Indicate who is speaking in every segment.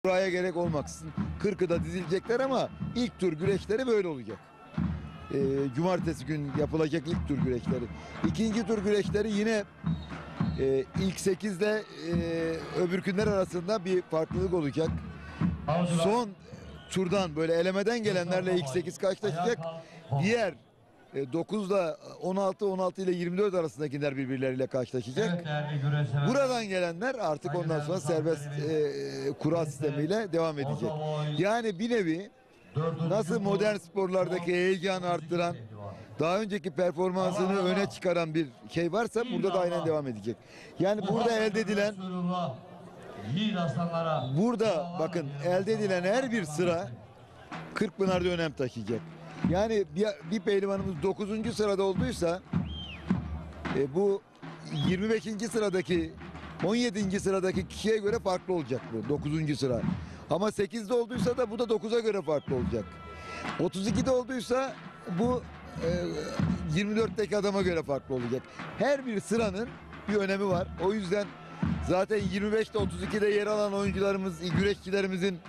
Speaker 1: Buraya gerek olmaksızın 40'ı da dizilecekler ama ilk tur güreşleri böyle olacak. Cumartesi gün yapılacak ilk tur güreşleri. İkinci tur güreşleri yine ilk 8'de öbür günler arasında bir farklılık olacak. Son turdan böyle elemeden gelenlerle ilk 8 karşılaşacak. Diğer 9'da 16, 16 ile 24 arasındakiler birbirleriyle karşılaşacak. Buradan gelenler artık ondan sonra serbest kura sistemiyle devam edecek. Yani bir nevi nasıl modern sporlardaki heyecanı arttıran, daha önceki performansını öne çıkaran bir şey varsa burada da aynen devam edecek. Yani burada elde edilen, burada bakın elde edilen her bir sıra Kırkpınar'da önem taşıyacak. Yani bir pehlivanımız 9. sırada olduysa bu 25. sıradaki 17. sıradaki kişiye göre farklı olacak bu 9. sıra. Ama 8'de olduysa da bu da 9'a göre farklı olacak. 32'de olduysa bu 24'teki adama göre farklı olacak. Her bir sıranın bir önemi var. O yüzden zaten 25'te 32'de yer alan oyuncularımız, güreşçilerimizin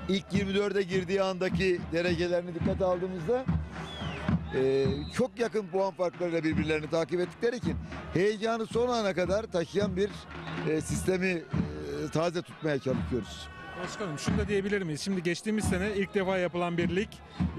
Speaker 1: ilk 24'e girdiği andaki derecelerini dikkate aldığımızda çok yakın puan farklarıyla birbirlerini takip ettikleri için heyecanı son ana kadar taşıyan bir sistemi taze tutmaya çalışıyoruz.
Speaker 2: Başkanım şunu da diyebilir miyiz? Şimdi geçtiğimiz sene ilk defa yapılan bir lig.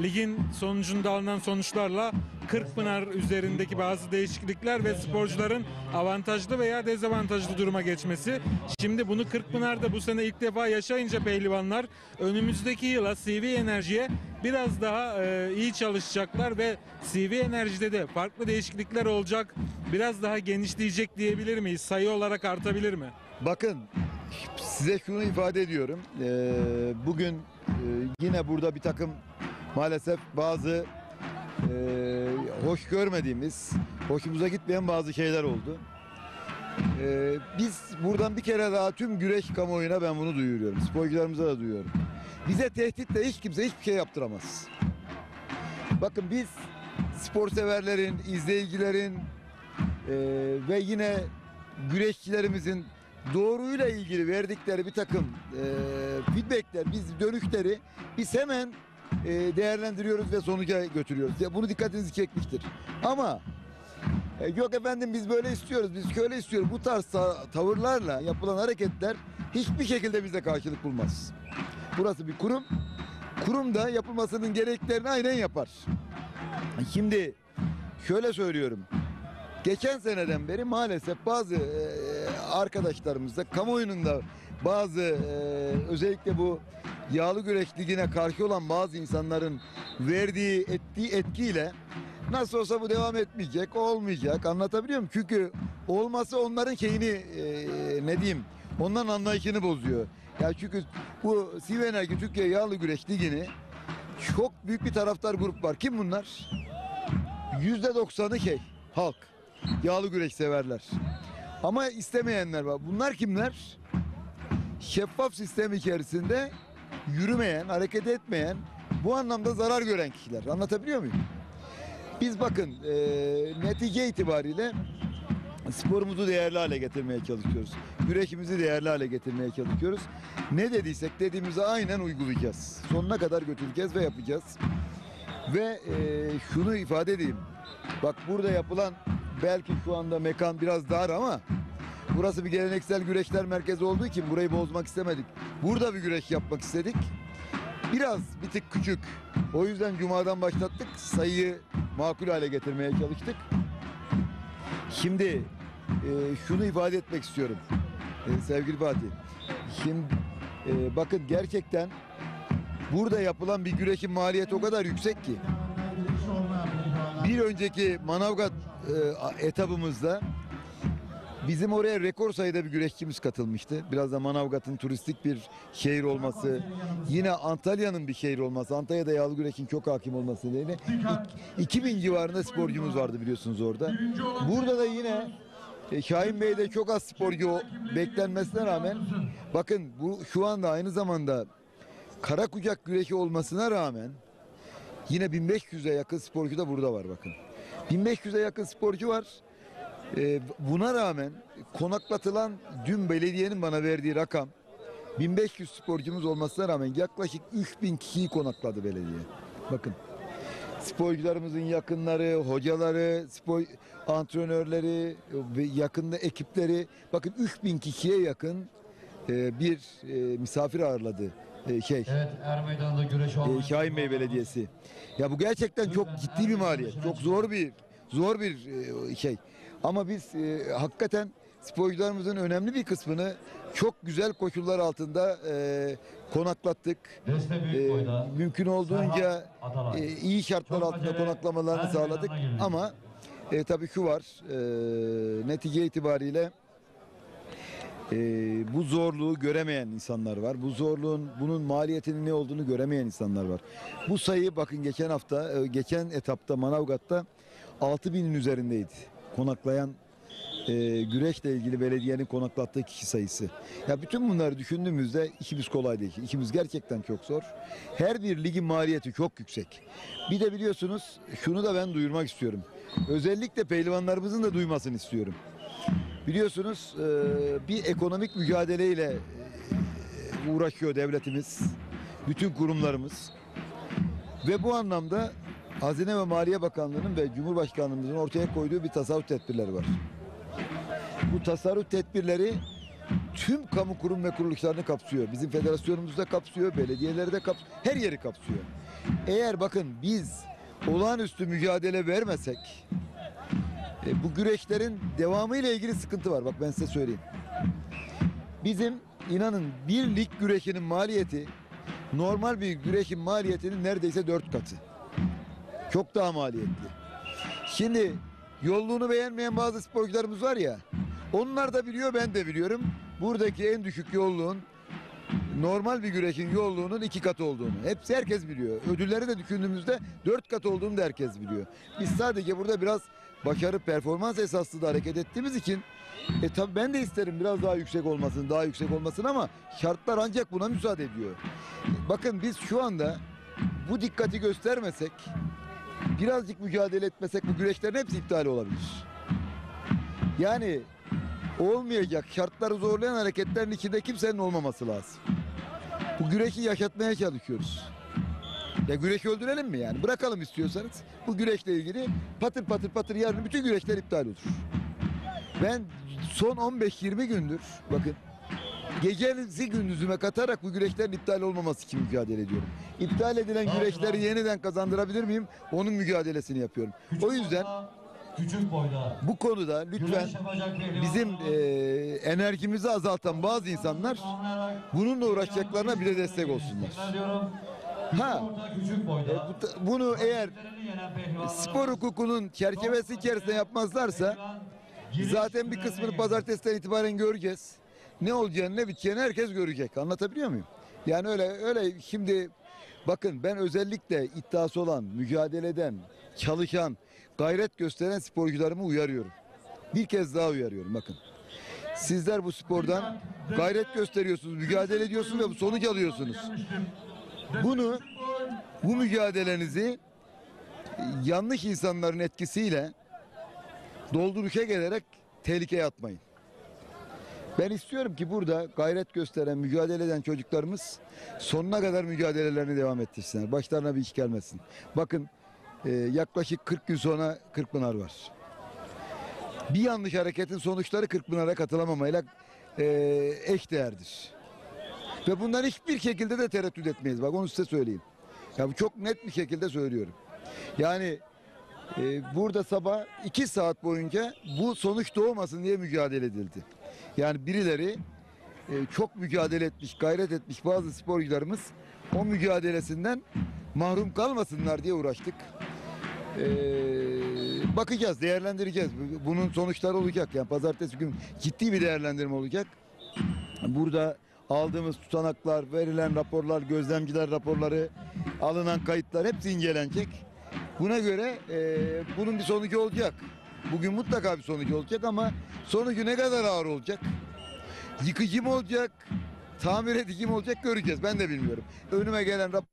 Speaker 2: Ligin sonucunda alınan sonuçlarla Kırkpınar üzerindeki bazı değişiklikler ve sporcuların avantajlı veya dezavantajlı duruma geçmesi. Şimdi bunu Kırkpınar'da bu sene ilk defa yaşayınca pehlivanlar önümüzdeki yıla CV Enerji'ye biraz daha iyi çalışacaklar ve CV Enerji'de de farklı değişiklikler olacak. Biraz daha genişleyecek diyebilir miyiz? Sayı olarak artabilir mi?
Speaker 1: Bakın size şunu ifade ediyorum. Bugün yine burada bir takım maalesef bazı hoş görmediğimiz, hoşumuza gitmeyen bazı şeyler oldu. Biz buradan bir kere daha tüm güreş kamuoyuna ben bunu duyuruyorum. Sporcularımıza da duyuyorum. Bize tehditle hiç kimse hiçbir şey yaptıramaz. Bakın biz spor severlerin, izleyicilerin ve yine güreşçilerimizin doğruyla ilgili verdikleri bir takım feedbackler, dönüşleri biz hemen değerlendiriyoruz ve sonuca götürüyoruz. Ya bunu dikkatinizi çekmiştir. Ama yok efendim biz böyle istiyoruz, biz şöyle istiyoruz. Bu tarz tavırlarla yapılan hareketler hiçbir şekilde bize karşılık bulmaz. Burası bir kurum. Kurum da yapılmasının gereklerini aynen yapar. Şimdi şöyle söylüyorum. Geçen seneden beri maalesef bazı arkadaşlarımızda, kamuoyunun da bazı özellikle bu yağlı güreş ligine karşı olan bazı insanların ettiği etkiyle nasıl olsa bu devam etmeyecek, olmayacak, anlatabiliyor muyum? Çünkü olması onların şeyini ne diyeyim, onların anlayışını bozuyor. Ya çünkü bu CV Enerji Türkiye Yağlı Güreş Ligi'ni çok büyük bir taraftar grup var. Kim bunlar? %90'ı halk. Yağlı güreş severler. Ama istemeyenler var. Bunlar kimler? Şeffaf sistem içerisinde yürümeyen, hareket etmeyen, bu anlamda zarar gören kişiler. Anlatabiliyor muyum? Biz bakın netice itibariyle sporumuzu değerli hale getirmeye çalışıyoruz. Güreşimizi değerli hale getirmeye çalışıyoruz. Ne dediysek dediğimizi aynen uygulayacağız. Sonuna kadar götüreceğiz ve yapacağız. Ve şunu ifade edeyim. Bak burada yapılan belki şu anda mekan biraz dar ama burası bir geleneksel güreşler merkezi olduğu için burayı bozmak istemedik. Burada bir güreş yapmak istedik. Biraz bir tık küçük. O yüzden Cuma'dan başlattık. Sayıyı makul hale getirmeye çalıştık. Şimdi şunu ifade etmek istiyorum. Sevgili Fatih. Şimdi bakın gerçekten burada yapılan bir güreşin maliyeti o kadar yüksek ki. Bir önceki Manavgat etabımızda bizim oraya rekor sayıda bir güreşçimiz katılmıştı. Biraz da Manavgat'ın turistik bir şehir olması, yine Antalya'nın bir şehir olması, Antalya'da yağlı güreşin çok hakim olması nedeniyle 2000 civarında sporcumuz vardı biliyorsunuz orada. Burada da yine Şahin Bey'de çok az sporcu beklenmesine rağmen bakın bu şu anda aynı zamanda kara kucak güreşi olmasına rağmen yine 1500'e yakın sporcu da burada var bakın. 1500'e yakın sporcu var. Buna rağmen konaklatılan dün belediyenin bana verdiği rakam 1500 sporcumuz olmasına rağmen yaklaşık 3000 kişiyi konakladı belediye. Bakın. Sporcularımızın yakınları, hocaları, spor antrenörleri ve yakında ekipleri, bakın 3000 kişiye yakın bir misafir ağırladı
Speaker 3: Evet, er meydanında güreş olmayı
Speaker 1: Şahin Bey Belediyesi. Ya bu gerçekten çok ciddi bir maliyet. Çok zor bir şey. Ama biz hakikaten sporcularımızın önemli bir kısmını çok güzel koşullar altında konaklattık.
Speaker 3: Deste büyük boyda.
Speaker 1: Mümkün olduğunca iyi şartlar
Speaker 3: Çok
Speaker 1: altında
Speaker 3: acele,
Speaker 1: konaklamalarını
Speaker 3: her
Speaker 1: sağladık.
Speaker 3: meydana girdik.
Speaker 1: Ama tabii şu var, netice itibariyle bu zorluğu göremeyen insanlar var. Bu zorluğun, bunun maliyetinin ne olduğunu göremeyen insanlar var. Bu sayı bakın geçen etapta Manavgat'ta 6000'in üzerindeydi. Konaklayan güreşle ilgili belediyenin konaklattığı kişi sayısı. Ya bütün bunları düşündüğümüzde işimiz kolay değil. İşimiz gerçekten çok zor. Her bir ligin maliyeti çok yüksek. Bir de biliyorsunuz şunu da ben duyurmak istiyorum. Özellikle pehlivanlarımızın da duymasını istiyorum. Biliyorsunuz bir ekonomik mücadeleyle uğraşıyor devletimiz, bütün kurumlarımız. Ve bu anlamda Hazine ve Maliye Bakanlığı'nın ve Cumhurbaşkanlığımızın ortaya koyduğu bir tasarruf tedbirleri var. Bu tasarruf tedbirleri tüm kamu kurum ve kuruluşlarını kapsıyor. Bizim federasyonumuzu da kapsıyor, belediyeleri de kapsıyor, her yeri kapsıyor. Eğer bakın biz olağanüstü mücadele vermesek, bu güreşlerin devamı ile ilgili sıkıntı var. Bak ben size söyleyeyim. Bizim inanın bir lig güreşinin maliyeti normal bir güreşin maliyetinin neredeyse 4 katı. Çok daha maliyetli. Şimdi yolluğunu beğenmeyen bazı sporcularımız var ya, onlar da biliyor, ben de biliyorum. Buradaki en düşük yolluğun normal bir güreşin yolluğunun 2 katı olduğunu. Herkes biliyor. Ödülleri de düşündüğümüzde 4 katı olduğunu da herkes biliyor. Biz sadece burada biraz başarı performans esaslı da hareket ettiğimiz için tabii ben de isterim biraz daha yüksek olmasını ama şartlar ancak buna müsaade ediyor. Bakın biz şu anda bu dikkati göstermesek, birazcık mücadele etmesek bu güreşlerin hepsi iptal olabilir. Yani olmayacak, şartları zorlayan hareketlerin içinde kimsenin olmaması lazım. Bu güreşi yaşatmaya çalışıyoruz. Ya güreşi öldürelim mi yani? Bırakalım istiyorsanız. Bu güreşle ilgili patır patır patır yarın bütün güreşler iptal olur. Ben son 15-20 gündür bakın gecenizi gündüzüme katarak bu güreşlerin iptal olmaması için mücadele ediyorum. İptal edilen güreşleri yeniden kazandırabilir miyim? Onun mücadelesini yapıyorum. O yüzden
Speaker 3: küçük boyda
Speaker 1: bu konuda lütfen bizim enerjimizi azaltan bazı insanlar bununla uğraşacaklarına bile destek olsunlar. Ha, bunu eğer spor hukukunun çerçevesi içerisinde yapmazlarsa zaten bir kısmını pazartesiden itibaren göreceğiz. Ne olacağını ne biteceğini herkes görecek. Anlatabiliyor muyum? Yani öyle şimdi bakın ben özellikle iddiası olan, mücadele eden, çalışan, gayret gösteren sporcularımı uyarıyorum. Bir kez daha uyarıyorum bakın. Sizler bu spordan gayret gösteriyorsunuz, mücadele ediyorsunuz ve bu sonuç alıyorsunuz. Bu mücadelenizi yanlış insanların etkisiyle dolduruşa gelerek tehlikeye atmayın. Ben istiyorum ki burada gayret gösteren, mücadele eden çocuklarımız sonuna kadar mücadelelerini devam ettirsinler. Başlarına bir iş gelmesin. Bakın yaklaşık 40 gün sonra Kırkpınar var. Bir yanlış hareketin sonuçları Kırkpınar'a katılamamayla eş değerdir. Ve bundan hiçbir şekilde de tereddüt etmeyiz. Bak onu size söyleyeyim. Ya bu çok net bir şekilde söylüyorum. Yani burada sabah 2 saat boyunca bu sonuç doğmasın diye mücadele edildi. Yani birileri çok mücadele etmiş, gayret etmiş bazı sporcularımız o mücadelesinden mahrum kalmasınlar diye uğraştık. Bakacağız, değerlendireceğiz. Bunun sonuçları olacak. Yani pazartesi gün ciddi bir değerlendirme olacak. Burada aldığımız tutanaklar, verilen raporlar, gözlemciler raporları, alınan kayıtlar hepsi incelenecek. Buna göre bunun bir sonucu olacak. Bugün mutlaka bir sonucu olacak ama sonucu ne kadar ağır olacak? Yıkıcı mı olacak? Tamir edici mi olacak göreceğiz. Ben de bilmiyorum. Önüme gelen rapor...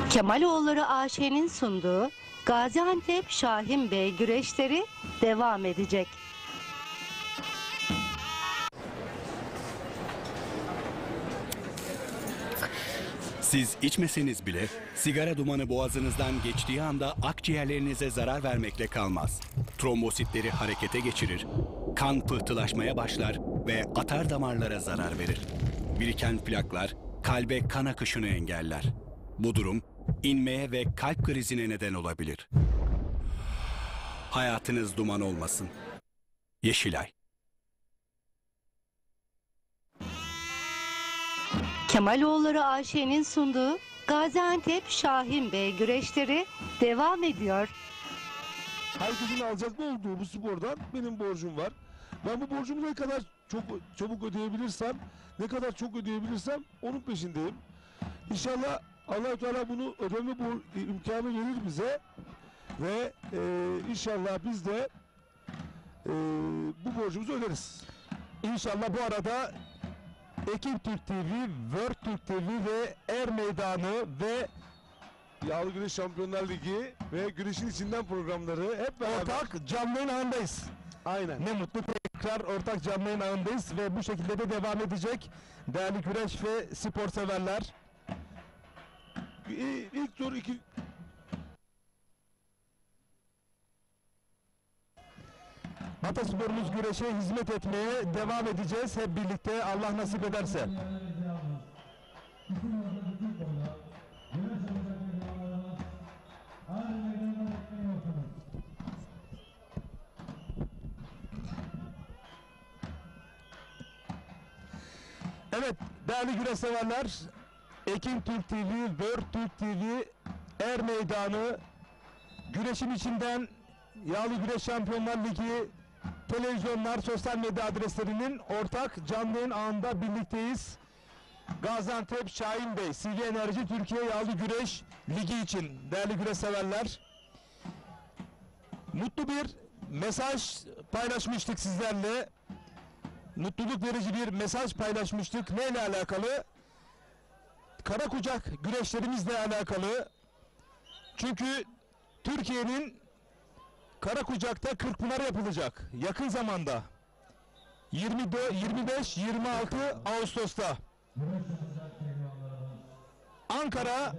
Speaker 4: Kemaloğulları AŞ'nin sunduğu Gaziantep Şahin Bey güreşleri devam edecek.
Speaker 5: Siz içmeseniz bile sigara dumanı boğazınızdan geçtiği anda akciğerlerinize zarar vermekle kalmaz. Trombositleri harekete geçirir, kan pıhtılaşmaya başlar ve atar damarlara zarar verir. Biriken plaklar kalbe kan akışını engeller. Bu durum inmeye ve kalp krizine neden olabilir. Hayatınız duman olmasın. Yeşilay.
Speaker 4: Kemaloğulları AŞ'nin sunduğu Gaziantep Şahin Bey güreşleri devam ediyor.
Speaker 6: Herkesin alacaklı olduğu bu spordan benim borcum var. Ben bu borcumu ne kadar çok çabuk ödeyebilirsem, ne kadar çok ödeyebilirsem onun peşindeyim. İnşallah Allah-u Teala bunu ödeme imkanı verir bize ve inşallah biz de bu borcumuzu öderiz. İnşallah bu arada Ekip Türk TV, World Türk TV ve Er Meydanı ve Yağlı Güreş Şampiyonlar Ligi ve Güreşin İçinden programları hep beraber. Ortak canlı yayın ağındayız. Aynen. Ne mutlu tekrar ortak canlı yayın ağındayız ve bu şekilde de devam edecek. Değerli güreş ve spor severler. İlk tur iki... Atasporumuz güreşe hizmet etmeye devam edeceğiz hep birlikte Allah nasip ederse. Evet değerli güreş severler, Ekim Türk TV, World Türk TV, Er Meydanı, güreşin içinden Yağlı Güreş Şampiyonlar Ligi, televizyonlar, sosyal medya adreslerinin ortak canlı yayın ağında birlikteyiz. Gaziantep Şahin Bey, CV Enerji Türkiye Yağlı Güreş Ligi için değerli güreş severler. Mutlu bir mesaj paylaşmıştık sizlerle. Mutluluk verici bir mesaj paylaşmıştık. Neyle alakalı? Kara kucak güreşlerimizle alakalı. Çünkü Türkiye'nin Karakucak'ta Kırkpınar yapılacak yakın zamanda. 25-26 Ağustos'ta. Ankara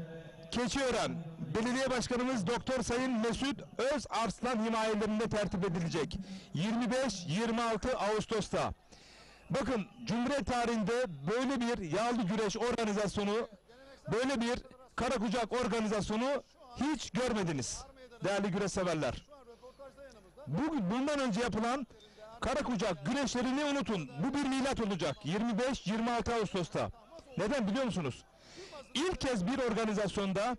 Speaker 6: Keçiören Belediye Başkanımız Doktor Sayın Mesut Özarslan himayelerinde tertip edilecek. 25-26 Ağustos'ta. Bakın Cumhuriyet tarihinde böyle bir yağlı güreş organizasyonu, böyle bir Karakucak organizasyonu hiç görmediniz değerli güreş severler. Bundan önce yapılan Karakucak güreşlerini unutun. Bu bir milat olacak 25-26 Ağustos'ta. Neden biliyor musunuz? İlk kez bir organizasyonda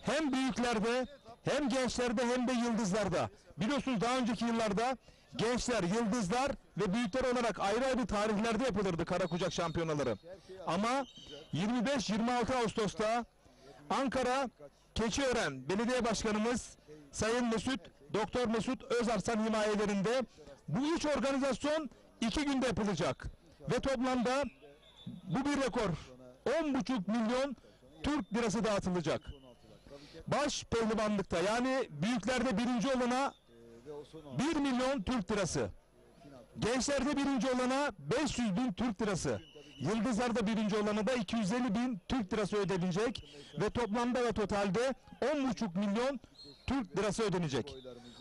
Speaker 6: hem büyüklerde hem gençlerde hem de yıldızlarda. Biliyorsunuz daha önceki yıllarda gençler, yıldızlar ve büyükler olarak ayrı ayrı tarihlerde yapılırdı Karakucak şampiyonaları. Ama 25-26 Ağustos'ta Ankara Keçiören Belediye Başkanımız Sayın Doktor Mesut Özarslan himayelerinde bu üç organizasyon 2 günde yapılacak. Ve toplamda bu bir rekor. 10,5 milyon Türk lirası dağıtılacak. Baş pehlivanlıkta yani büyüklerde birinci olana 1 milyon Türk lirası. Gençlerde birinci olana 500 bin Türk lirası. Yıldızlarda birinci olana da 250 bin Türk lirası ödenecek. Ve toplamda ve totalde 10,5 milyon Türk lirası ödenecek.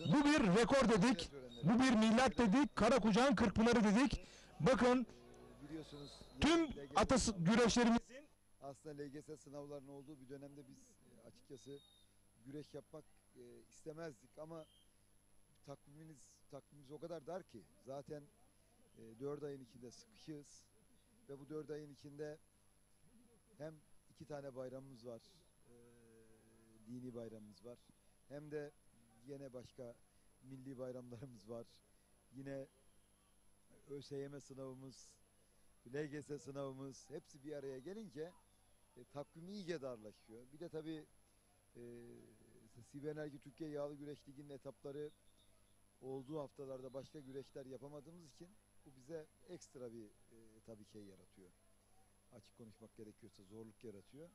Speaker 6: Bu bir rekor dedik. Bu bir milat dedik. Karakucak'ın Kırkpınarı dedik. Bakın tüm atası güreşlerimizin
Speaker 1: Aslında LGS sınavlarının olduğu bir dönemde biz açıkçası güreş yapmak istemezdik ama takvimimiz o kadar dar ki zaten 4 ayın içinde sıkışığız ve bu 4 ayın içinde hem 2 tane bayramımız var, dini bayramımız var, hem de yine başka milli bayramlarımız var. Yine ÖSYM sınavımız, LGS sınavımız hepsi bir araya gelince takvim iyice darlaşıyor. Bir de tabii CV Enerji Türkiye Yağlı Güreş Ligi'nin etapları olduğu haftalarda başka güreşler yapamadığımız için bu bize ekstra bir tabii şey yaratıyor. Açık konuşmak gerekiyorsa zorluk yaratıyor.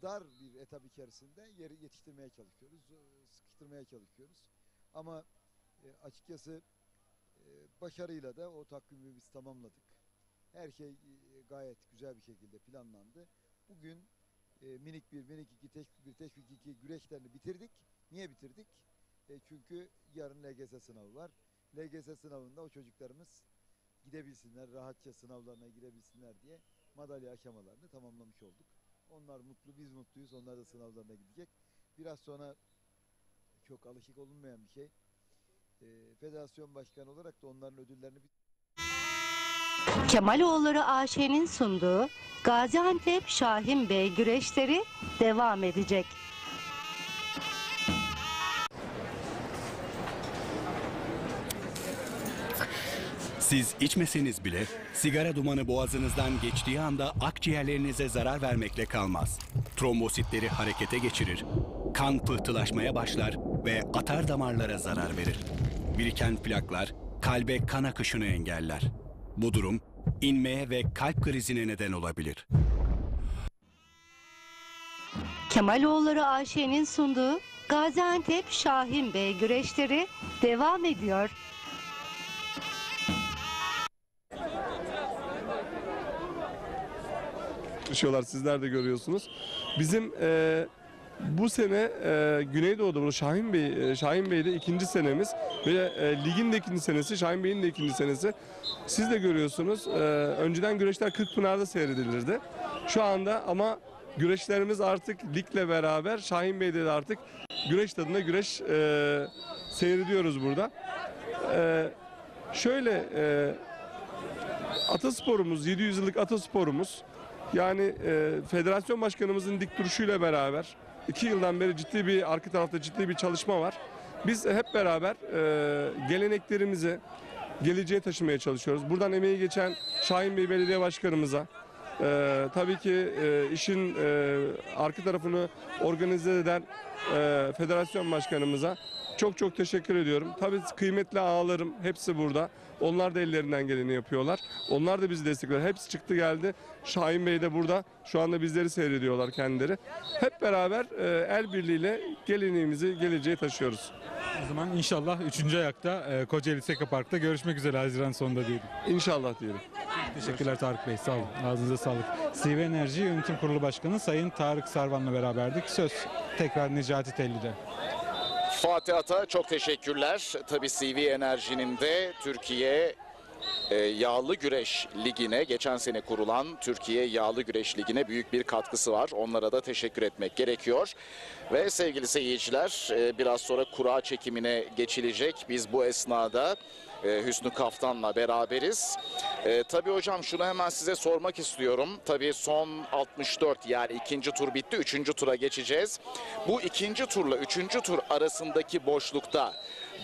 Speaker 1: Dar bir etap içerisinde yeri yetiştirmeye çalışıyoruz, sıkıştırmaya çalışıyoruz. Ama açıkçası başarıyla da o takvimi biz tamamladık. Her şey gayet güzel bir şekilde planlandı. bugün minik 1, minik 2, teşvik 1, teşvik 2 güreşlerini bitirdik. Niye bitirdik? Çünkü yarın LGS sınavı var. LGS sınavında o çocuklarımız gidebilsinler, rahatça sınavlarına girebilsinler diye madalya aşamalarını tamamlamış olduk. Onlar mutlu, biz mutluyuz. Onlar da sınavlarına gidecek. Biraz sonra çok alışık olunmayan bir şey. Federasyon başkanı olarak da onların ödüllerini
Speaker 4: Kemaloğulları AŞ'nin sunduğu Gaziantep Şahin Bey güreşleri devam edecek.
Speaker 5: Siz içmeseniz bile sigara dumanı boğazınızdan geçtiği anda akciğerlerinize zarar vermekle kalmaz. Trombositleri harekete geçirir, kan pıhtılaşmaya başlar ve atar damarlara zarar verir. Biriken plaklar kalbe kan akışını engeller. Bu durum inmeye ve kalp krizine neden olabilir.
Speaker 4: Kemaloğulları AŞ'nin sunduğu Gaziantep Şahin Bey güreşleri devam ediyor.
Speaker 7: Çalışıyorlar, sizler de görüyorsunuz. Bizim bu sene Güneydoğu'da bunu Şahin Bey'de ikinci senemiz ve ligin de ikinci senesi, Şahin Bey'in de ikinci senesi. Siz de görüyorsunuz. Önceden güreşler Kırkpınar'da seyredilirdi. Şu anda ama güreşlerimiz artık ligle beraber Şahin Bey'de de artık güreş tadında güreş seyrediyoruz burada. Şöyle atasporumuz, 700 yıllık atasporumuz. Yani federasyon başkanımızın dik duruşuyla beraber 2 yıldan beri arka tarafta ciddi bir çalışma var. Biz hep beraber geleneklerimizi geleceğe taşımaya çalışıyoruz. Buradan emeği geçen Şahin Bey Belediye Başkanımıza, tabii ki işin arka tarafını organize eden federasyon başkanımıza çok teşekkür ediyorum. Tabii kıymetli ağalarım hepsi burada. Onlar da ellerinden geleni yapıyorlar. Onlar da bizi destekliyor. Hepsi çıktı geldi. Şahin Bey de burada. Şu anda bizleri seyrediyorlar kendileri. Hep beraber el birliğiyle geleneğimizi geleceğe taşıyoruz.
Speaker 2: O zaman inşallah 3. ayakta Kocaeli Seka Park'ta görüşmek üzere Haziran sonunda diyelim.
Speaker 7: İnşallah diyelim.
Speaker 2: Teşekkürler Tarık Bey, sağ olun. Ağzınıza sağlık. CV Enerji Yönetim Kurulu Başkanı Sayın Tarık Sarvan'la beraberdik. Söz tekrar Necati Telli'de.
Speaker 8: Fatih Ata çok teşekkürler. Tabii CV Enerji'nin de Türkiye Yağlı Güreş Ligi'ne, geçen sene kurulan Türkiye Yağlı Güreş Ligi'ne büyük bir katkısı var. Onlara da teşekkür etmek gerekiyor. Ve sevgili seyirciler, biraz sonra kura çekimine geçilecek. Biz bu esnada Hüsnü Kaftan'la beraberiz. Tabii hocam şunu hemen size sormak istiyorum. Tabii son 64, yani ikinci tur bitti. 3. tura geçeceğiz. Bu ikinci turla 3. tur arasındaki boşlukta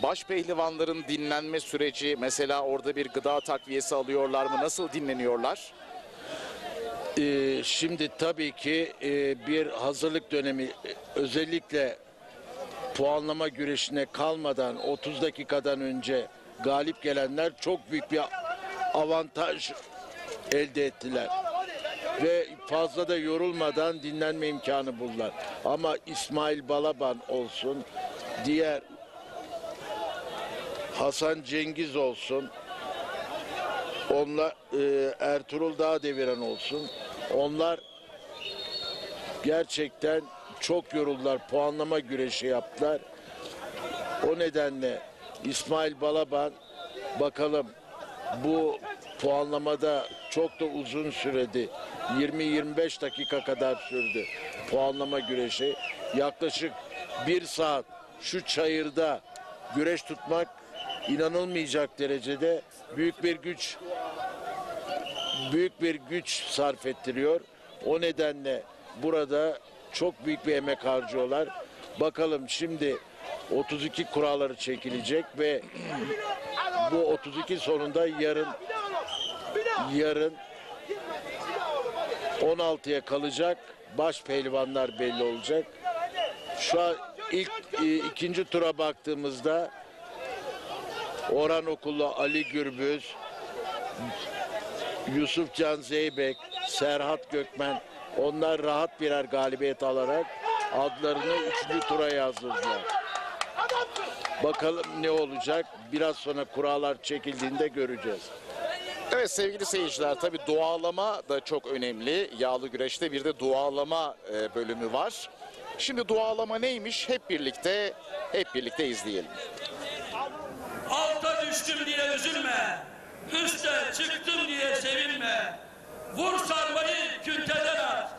Speaker 8: başpehlivanların dinlenme süreci, mesela orada bir gıda takviyesi alıyorlar mı? Nasıl dinleniyorlar?
Speaker 9: Şimdi tabii ki bir hazırlık dönemi, özellikle puanlama güreşine kalmadan 30 dakikadan önce galip gelenler çok büyük bir avantaj elde ettiler. Ve fazla da yorulmadan dinlenme imkanı buldular. Ama İsmail Balaban olsun, diğer Hasan Cengiz olsun, onlar Ertuğrul Dağdeviren olsun, onlar gerçekten çok yoruldular, puanlama güreşi yaptılar. O nedenle İsmail Balaban, bakalım bu puanlamada çok da uzun süredi. 20-25 dakika kadar sürdü puanlama güreşi. Yaklaşık 1 saat şu çayırda güreş tutmak inanılmayacak derecede büyük bir güç sarf ettiriyor. O nedenle burada çok büyük bir emek harcıyorlar. Bakalım şimdi 32 kuralları çekilecek ve bu 32 sonunda yarın 16'ya kalacak baş pehlivanlar belli olacak. Şu an ikinci tura baktığımızda Orhan Okullu, Ali Gürbüz, Yusuf Can Zeybek, Serhat Gökmen, onlar rahat birer galibiyet alarak adlarını 3. tura yazdırdılar. Bakalım ne olacak? Biraz sonra kurallar çekildiğinde göreceğiz.
Speaker 8: Evet sevgili seyirciler, tabii dualama da çok önemli. Yağlı güreşte bir de dualama bölümü var. Şimdi dualama neymiş? Hep birlikte izleyelim.
Speaker 10: Alta düştüm diye üzülme, üste çıktım diye sevinme. Vur sarmayı künteden at,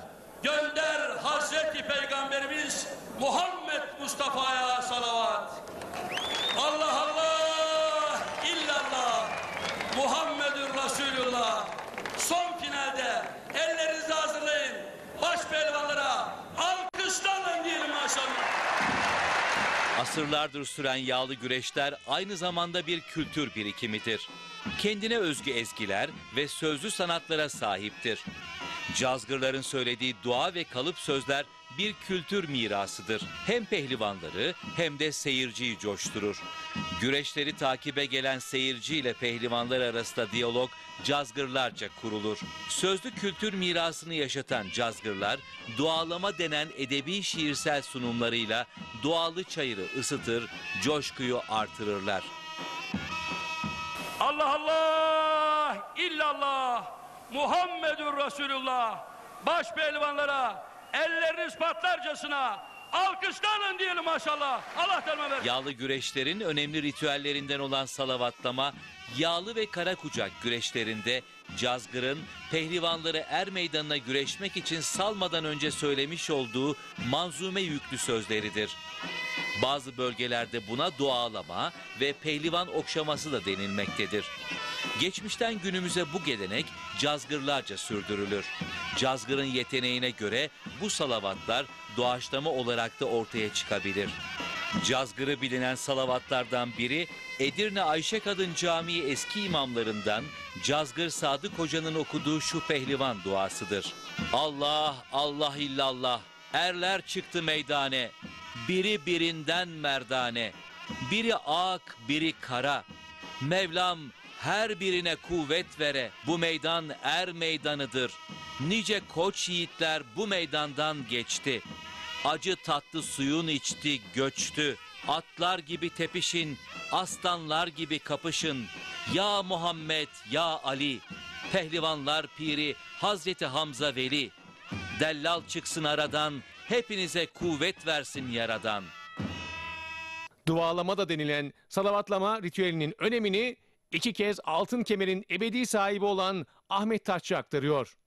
Speaker 10: gönder Hazreti Peygamberimiz Muhammed Mustafa'ya salavat. Allah Allah, illallah, Muhammedur Resulullah. Son finalde ellerinizi hazırlayın, baş pehlivanlara alkışlarla diyelim maşallah.
Speaker 11: Asırlardır süren yağlı güreşler aynı zamanda bir kültür birikimidir. Kendine özgü ezgiler ve sözlü sanatlara sahiptir. Cazgırların söylediği dua ve kalıp sözler bir kültür mirasıdır. Hem pehlivanları hem de seyirciyi coşturur. Güreşleri takibe gelen seyirci ile pehlivanlar arasında diyalog cazgırlarca kurulur. Sözlü kültür mirasını yaşatan cazgırlar, dualama denen edebi şiirsel sunumlarıyla dualı çayırı ısıtır, coşkuyu artırırlar.
Speaker 10: Allah Allah, illallah, Muhammedur Resulullah. Baş pehlivanlara elleriniz patlarcasına alkışlanın diyelim maşallah. Allah derme ver.
Speaker 11: Yağlı güreşlerin önemli ritüellerinden olan salavatlama, yağlı ve kara kucak güreşlerinde cazgırın pehlivanları er meydanına güreşmek için salmadan önce söylemiş olduğu manzume yüklü sözleridir. Bazı bölgelerde buna dualama ve pehlivan okşaması da denilmektedir. Geçmişten günümüze bu gelenek cazgırlarca sürdürülür. Cazgırın yeteneğine göre bu salavatlar doğaçlama olarak da ortaya çıkabilir. Cazgırı bilinen salavatlardan biri Edirne Ayşe Kadın Camii eski imamlarından Cazgır Sadık Hoca'nın okuduğu şu pehlivan duasıdır. Allah, Allah illallah, erler çıktı meydane, biri birinden merdane, biri ak, biri kara, Mevlam her birine kuvvet vere, bu meydan er meydanıdır. Nice koç yiğitler bu meydandan geçti. Acı tatlı suyun içti, göçtü. Atlar gibi tepişin, aslanlar gibi kapışın. Ya Muhammed, ya Ali, pehlivanlar piri Hazreti Hamza Veli. Dellal çıksın aradan, hepinize kuvvet versin yaradan.
Speaker 6: Dualama da denilen salavatlama ritüelinin önemini 2 kez altın kemerin ebedi sahibi olan Ahmet Taççı aktarıyor.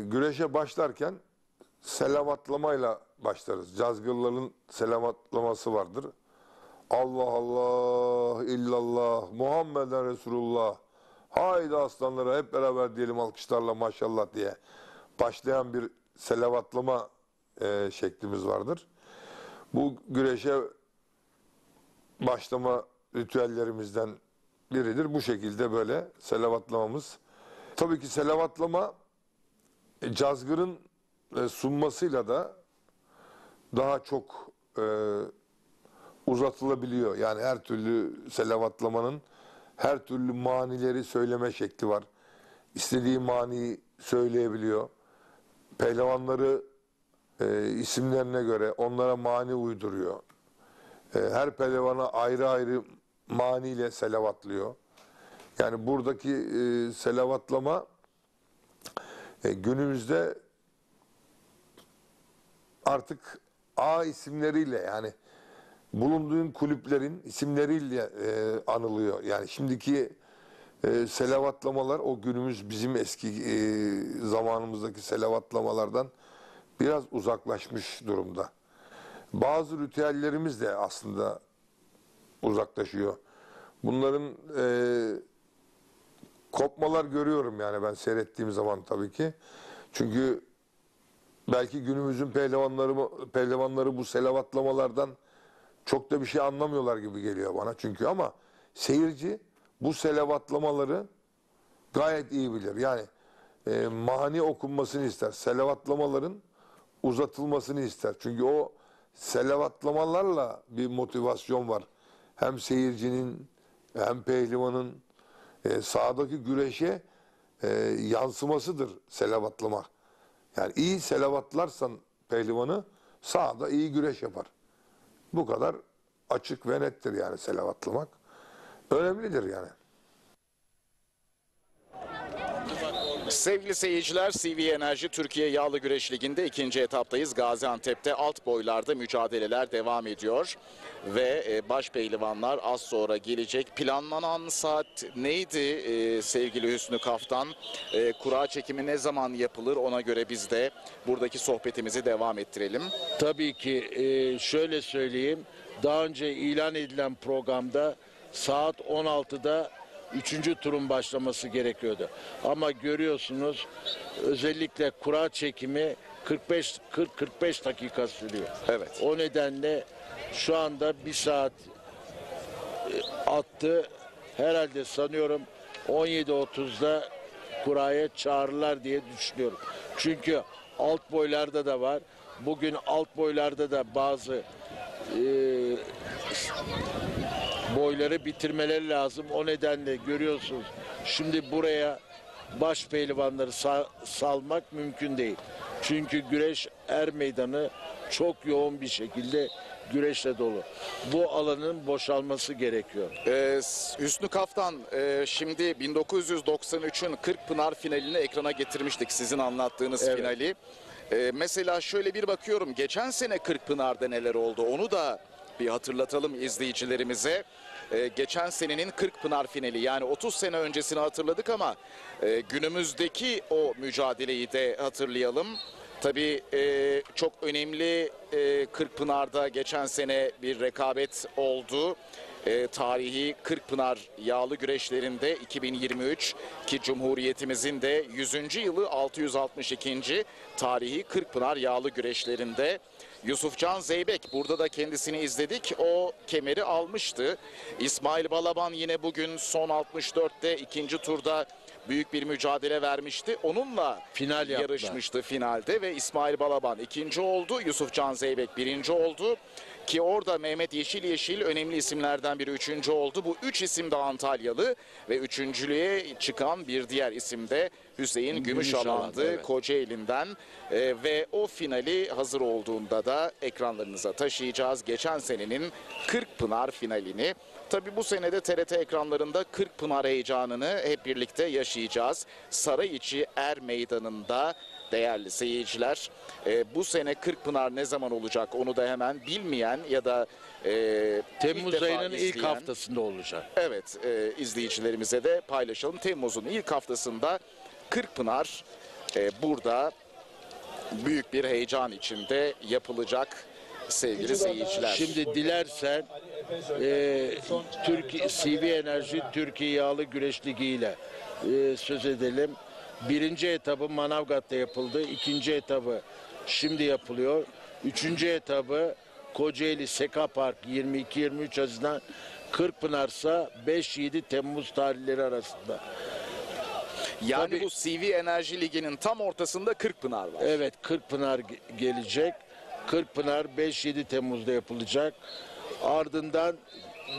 Speaker 12: Güreşe başlarken selavatlamayla başlarız. Cazgırların selavatlaması vardır. Allah Allah, illallah, Muhammeden Resulullah. Haydi aslanlara hep beraber diyelim alkışlarla maşallah diye başlayan bir selavatlama şeklimiz vardır. Bu güreşe başlama ritüellerimizden biridir. Bu şekilde böyle selavatlamamız. Tabii ki selavatlama cazgırın sunmasıyla da daha çok uzatılabiliyor. Yani her türlü selavatlamanın her türlü manileri söyleme şekli var. İstediği maniyi söyleyebiliyor. Pehlivanları isimlerine göre onlara mani uyduruyor. Her pehlivana ayrı ayrı maniyle selavatlıyor. Yani buradaki selavatlama günümüzde artık A isimleriyle, yani bulunduğun kulüplerin isimleriyle anılıyor. Yani şimdiki selavatlamalar o günümüz bizim eski zamanımızdaki selavatlamalardan biraz uzaklaşmış durumda. Bazı ritüellerimiz de aslında uzaklaşıyor. Bunların kopmalar görüyorum yani ben seyrettiğim zaman tabii ki. Çünkü belki günümüzün pehlivanları bu selavatlamalardan çok da bir şey anlamıyorlar gibi geliyor bana. Çünkü ama seyirci bu selavatlamaları gayet iyi bilir. Yani mani okunmasını ister. Selavatlamaların uzatılmasını ister. Çünkü o selavatlamalarla bir motivasyon var. Hem seyircinin hem pehlivanın sahadaki güreşe yansımasıdır selavatlama. Yani iyi selavatlarsan pehlivanı sahada iyi güreş yapar. Bu kadar açık ve nettir yani selavatlamak. Önemlidir yani.
Speaker 8: Sevgili seyirciler, CV Enerji Türkiye Yağlı Güreş Ligi'nde ikinci etaptayız. Gaziantep'te alt boylarda mücadeleler devam ediyor. Ve baş pehlivanlar az sonra gelecek. Planlanan saat neydi sevgili Hüsnü Kaftan? Kura çekimi ne zaman yapılır? Ona göre biz de buradaki sohbetimizi devam ettirelim.
Speaker 9: Tabii ki şöyle söyleyeyim. Daha önce ilan edilen programda saat 16'da 3. turun başlaması gerekiyordu. Ama görüyorsunuz özellikle kura çekimi 40-45 dakika sürüyor.
Speaker 8: Evet.
Speaker 9: O nedenle şu anda bir saat attı. Herhalde sanıyorum 17.30'da kuraya çağırırlar diye düşünüyorum. Çünkü alt boylarda da var. Bugün alt boylarda da bazı boyları bitirmeleri lazım. O nedenle görüyorsunuz. Şimdi buraya baş pehlivanları salmak mümkün değil. Çünkü güreş er meydanı çok yoğun bir şekilde güreşle dolu. Bu alanın boşalması gerekiyor.
Speaker 8: Hüsnü Kaftan, şimdi 1993'ün Kırkpınar finalini ekrana getirmiştik, sizin anlattığınız finali. Mesela şöyle bir bakıyorum, geçen sene Kırkpınar'da neler oldu onu da bir hatırlatalım izleyicilerimize. Geçen senenin Kırkpınar finali, yani 30 sene öncesini hatırladık ama günümüzdeki o mücadeleyi de hatırlayalım. Tabii çok önemli Kırkpınar'da geçen sene bir rekabet oldu. Tarihi Kırkpınar yağlı güreşlerinde 2023 ki Cumhuriyetimizin de 100. yılı 662. tarihi Kırkpınar yağlı güreşlerinde Yusufcan Zeybek, burada da kendisini izledik, o kemeri almıştı. İsmail Balaban yine bugün son 64'te ikinci turda büyük bir mücadele vermişti. Onunla yarışmıştı finalde ve İsmail Balaban ikinci oldu. Yusufcan Zeybek birinci oldu. Ki orada Mehmet Yeşil önemli isimlerden biri üçüncü oldu. Bu üç isim de Antalyalı ve üçüncülüğe çıkan bir diğer isim de Hüseyin Gümüşalan'dı, evet. Kocaeli'nden. Ve o finali hazır olduğunda da ekranlarınıza taşıyacağız. Geçen senenin Kırkpınar finalini. Tabii bu senede TRT ekranlarında Kırkpınar heyecanını hep birlikte yaşayacağız. Sarayiçi Er Meydanı'nda değerli seyirciler. Bu sene Kırkpınar ne zaman olacak onu da hemen bilmeyen ya da
Speaker 9: Temmuz ayının ilk haftasında olacak.
Speaker 8: Evet, izleyicilerimize de paylaşalım. Temmuz'un ilk haftasında Kırkpınar burada büyük bir heyecan içinde yapılacak sevgili seyirciler.
Speaker 9: Şimdi dilersen CV Enerji Türkiye Yağlı Güreş Ligi ile söz edelim. Birinci etabı Manavgat'ta yapıldı. İkinci etabı şimdi yapılıyor. Üçüncü etabı Kocaeli Seka Park 22-23 Haziran, Kırkpınar'sa 5-7 Temmuz tarihleri arasında.
Speaker 8: Yani tabii, bu CV Enerji Ligi'nin tam ortasında Kırkpınar var.
Speaker 9: Evet, Kırkpınar gelecek. Kırkpınar 5-7 Temmuz'da yapılacak. Ardından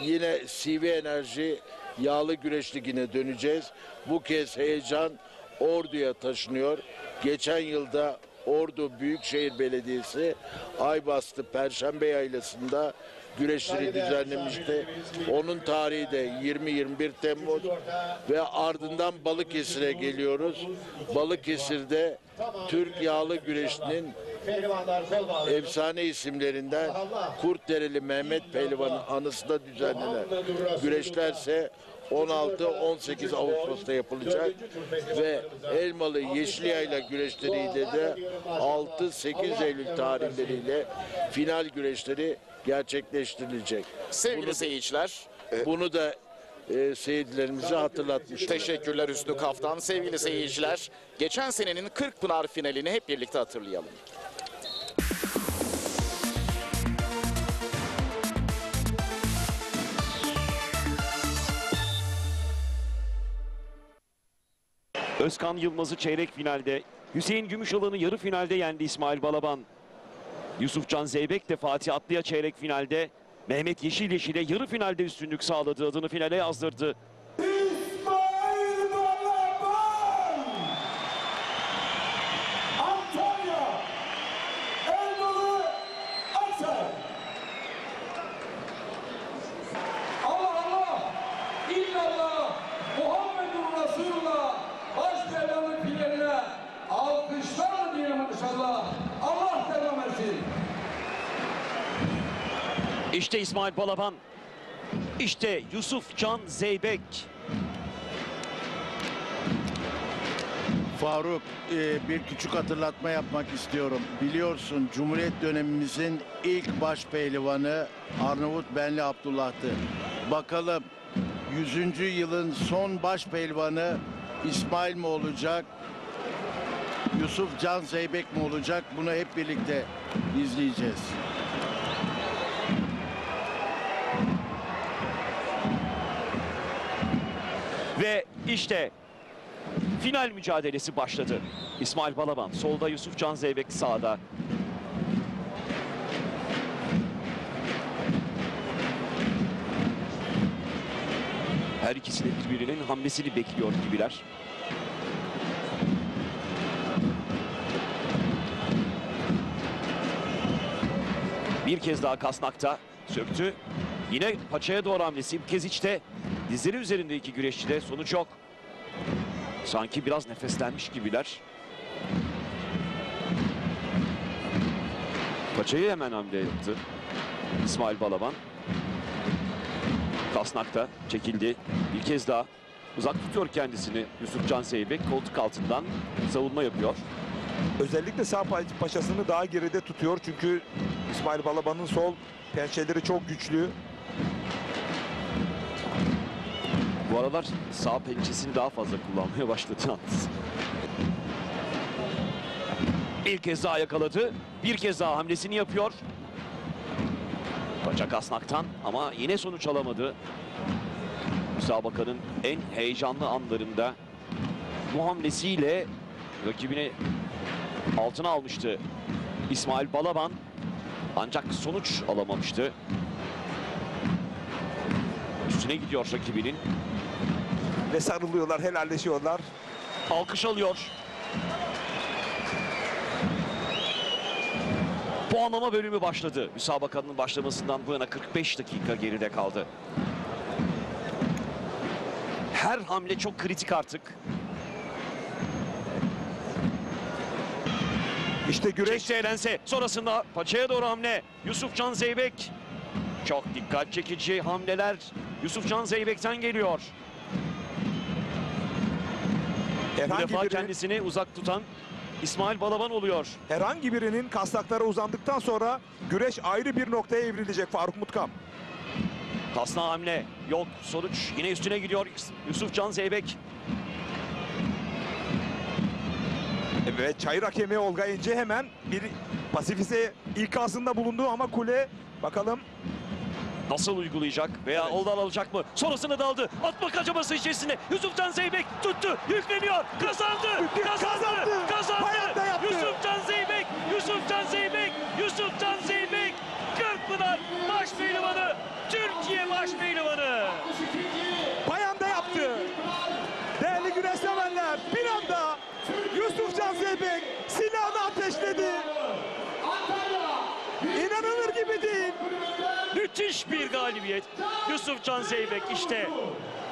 Speaker 9: yine CV Enerji Yağlı Güreş Ligi'ne döneceğiz. Bu kez heyecan Ordu'ya taşınıyor. Geçen yılda Ordu Büyükşehir Belediyesi Aybastı Perşembe Yaylası'nda güreşleri düzenlemişti. Onun tarihi de 20-21 Temmuz ve ardından Balıkesir'e geliyoruz. Balıkesir'de Türk Yağlı Güreş'inin efsane isimlerinden Kurtdereli Mehmet Pehlivan'ın anısına düzenlenen güreşlerse 16-18 Ağustos'ta yapılacak ve Elmalı Yeşilyayla güreşleriyle de 6-8 Eylül tarihleriyle final güreşleri gerçekleştirilecek.
Speaker 8: Sevgili seyirciler,
Speaker 9: bunu da seyircilerimize hatırlatmışlar.
Speaker 8: Teşekkürler Hüsnü Kaftan. Sevgili seyirciler, geçen senenin Kırkpınar finalini hep birlikte hatırlayalım.
Speaker 13: Özkan Yılmaz'ı çeyrek finalde, Hüseyin Gümüşalan'ı yarı finalde yendi İsmail Balaban. Yusufcan Zeybek de Fatih Atlı'ya çeyrek finalde, Mehmet Yeşil'e yarı finalde üstünlük sağladı, adını finale yazdırdı.
Speaker 14: İsmail Balaban! Antalya! Elmalı Aksaray!
Speaker 10: Allah Allah! İllallah! Muhammedur Resulullah! Baş belalı pilleri
Speaker 13: İşte İsmail Balaban. İşte Yusuf Can Zeybek.
Speaker 15: Faruk, bir küçük hatırlatma yapmak istiyorum. Biliyorsun Cumhuriyet dönemimizin ilk baş pehlivanı Arnavut Benli Abdullah'tı. Bakalım 100. yılın son baş pehlivanı İsmail mi olacak? Yusuf Can Zeybek mi olacak? Bunu hep birlikte izleyeceğiz.
Speaker 13: Ve işte final mücadelesi başladı. İsmail Balaban solda, Yusuf Can Zeybek sağda. Her ikisi de birbirinin hamlesini bekliyor gibiler. Bir kez daha Kasnak'ta söktü. Yine paçaya doğru hamlesi. Bir kez içte. Dizleri üzerinde iki güreşçide, sonuç yok. Sanki biraz nefeslenmiş gibiler. Paçayı hemen hamle yaptı İsmail Balaban. Kasnak'ta çekildi. Bir kez daha uzak tutuyor kendisini Yusuf Can Zeybek. Koltuk altından savunma yapıyor.
Speaker 6: Özellikle sağ paçasını daha geride tutuyor. Çünkü İsmail Balaban'ın sol pençeleri çok güçlü.
Speaker 13: Bu aralar sağ pençesini daha fazla kullanmaya başladı yalnız. Bir kez daha yakaladı. Bir kez daha hamlesini yapıyor. Paça Kasnak'tan ama yine sonuç alamadı. Müsabakanın en heyecanlı anlarında bu hamlesiyle rakibini altına almıştı İsmail Balaban. Ancak sonuç alamamıştı. Üstüne gidiyor rakibinin.
Speaker 6: Ve sarılıyorlar, helalleşiyorlar.
Speaker 13: Alkış alıyor. Puanlama bölümü başladı. Müsabakanın başlamasından bu yana 45 dakika geride kaldı. Her hamle çok kritik artık.
Speaker 6: İşte güreş.
Speaker 13: Çekti elense. Sonrasında paçaya doğru hamle. Yusuf Can Zeybek. Çok dikkat çekici hamleler Yusuf Can Zeybek'ten geliyor. Bu defa kendisini uzak tutan İsmail Balaban oluyor.
Speaker 6: Herhangi birinin kasnaklara uzandıktan sonra güreş ayrı bir noktaya evrilecek Faruk Mutkam.
Speaker 13: Kasna hamle yok, sonuç yine üstüne gidiyor Yusuf Can Zeybek.
Speaker 6: Evet, çayır hakemi Olga İnce hemen bir pasifize ikazında bulundu ama kule bakalım
Speaker 13: nasıl uygulayacak veya oldan alacak mı? Sonrasında daldı. Atma kaçaması içerisinde. Yusuf Can Zeybek tuttu. Yükleniyor. Kazandı. Kazandı. Kazandı. Yusuf Can Zeybek. Yusuf Can Zeybek. Yusuf Can Zeybek. Kırkpınar baş pehlivanı. Türkiye baş pehlivanı.
Speaker 6: bayan da yaptı. Değerli güreş severler, bir anda Yusuf Can Zeybek silahını ateşledi. İnanılır gibi değil.
Speaker 13: Müthiş bir galibiyet. Yusuf Can Zeybek işte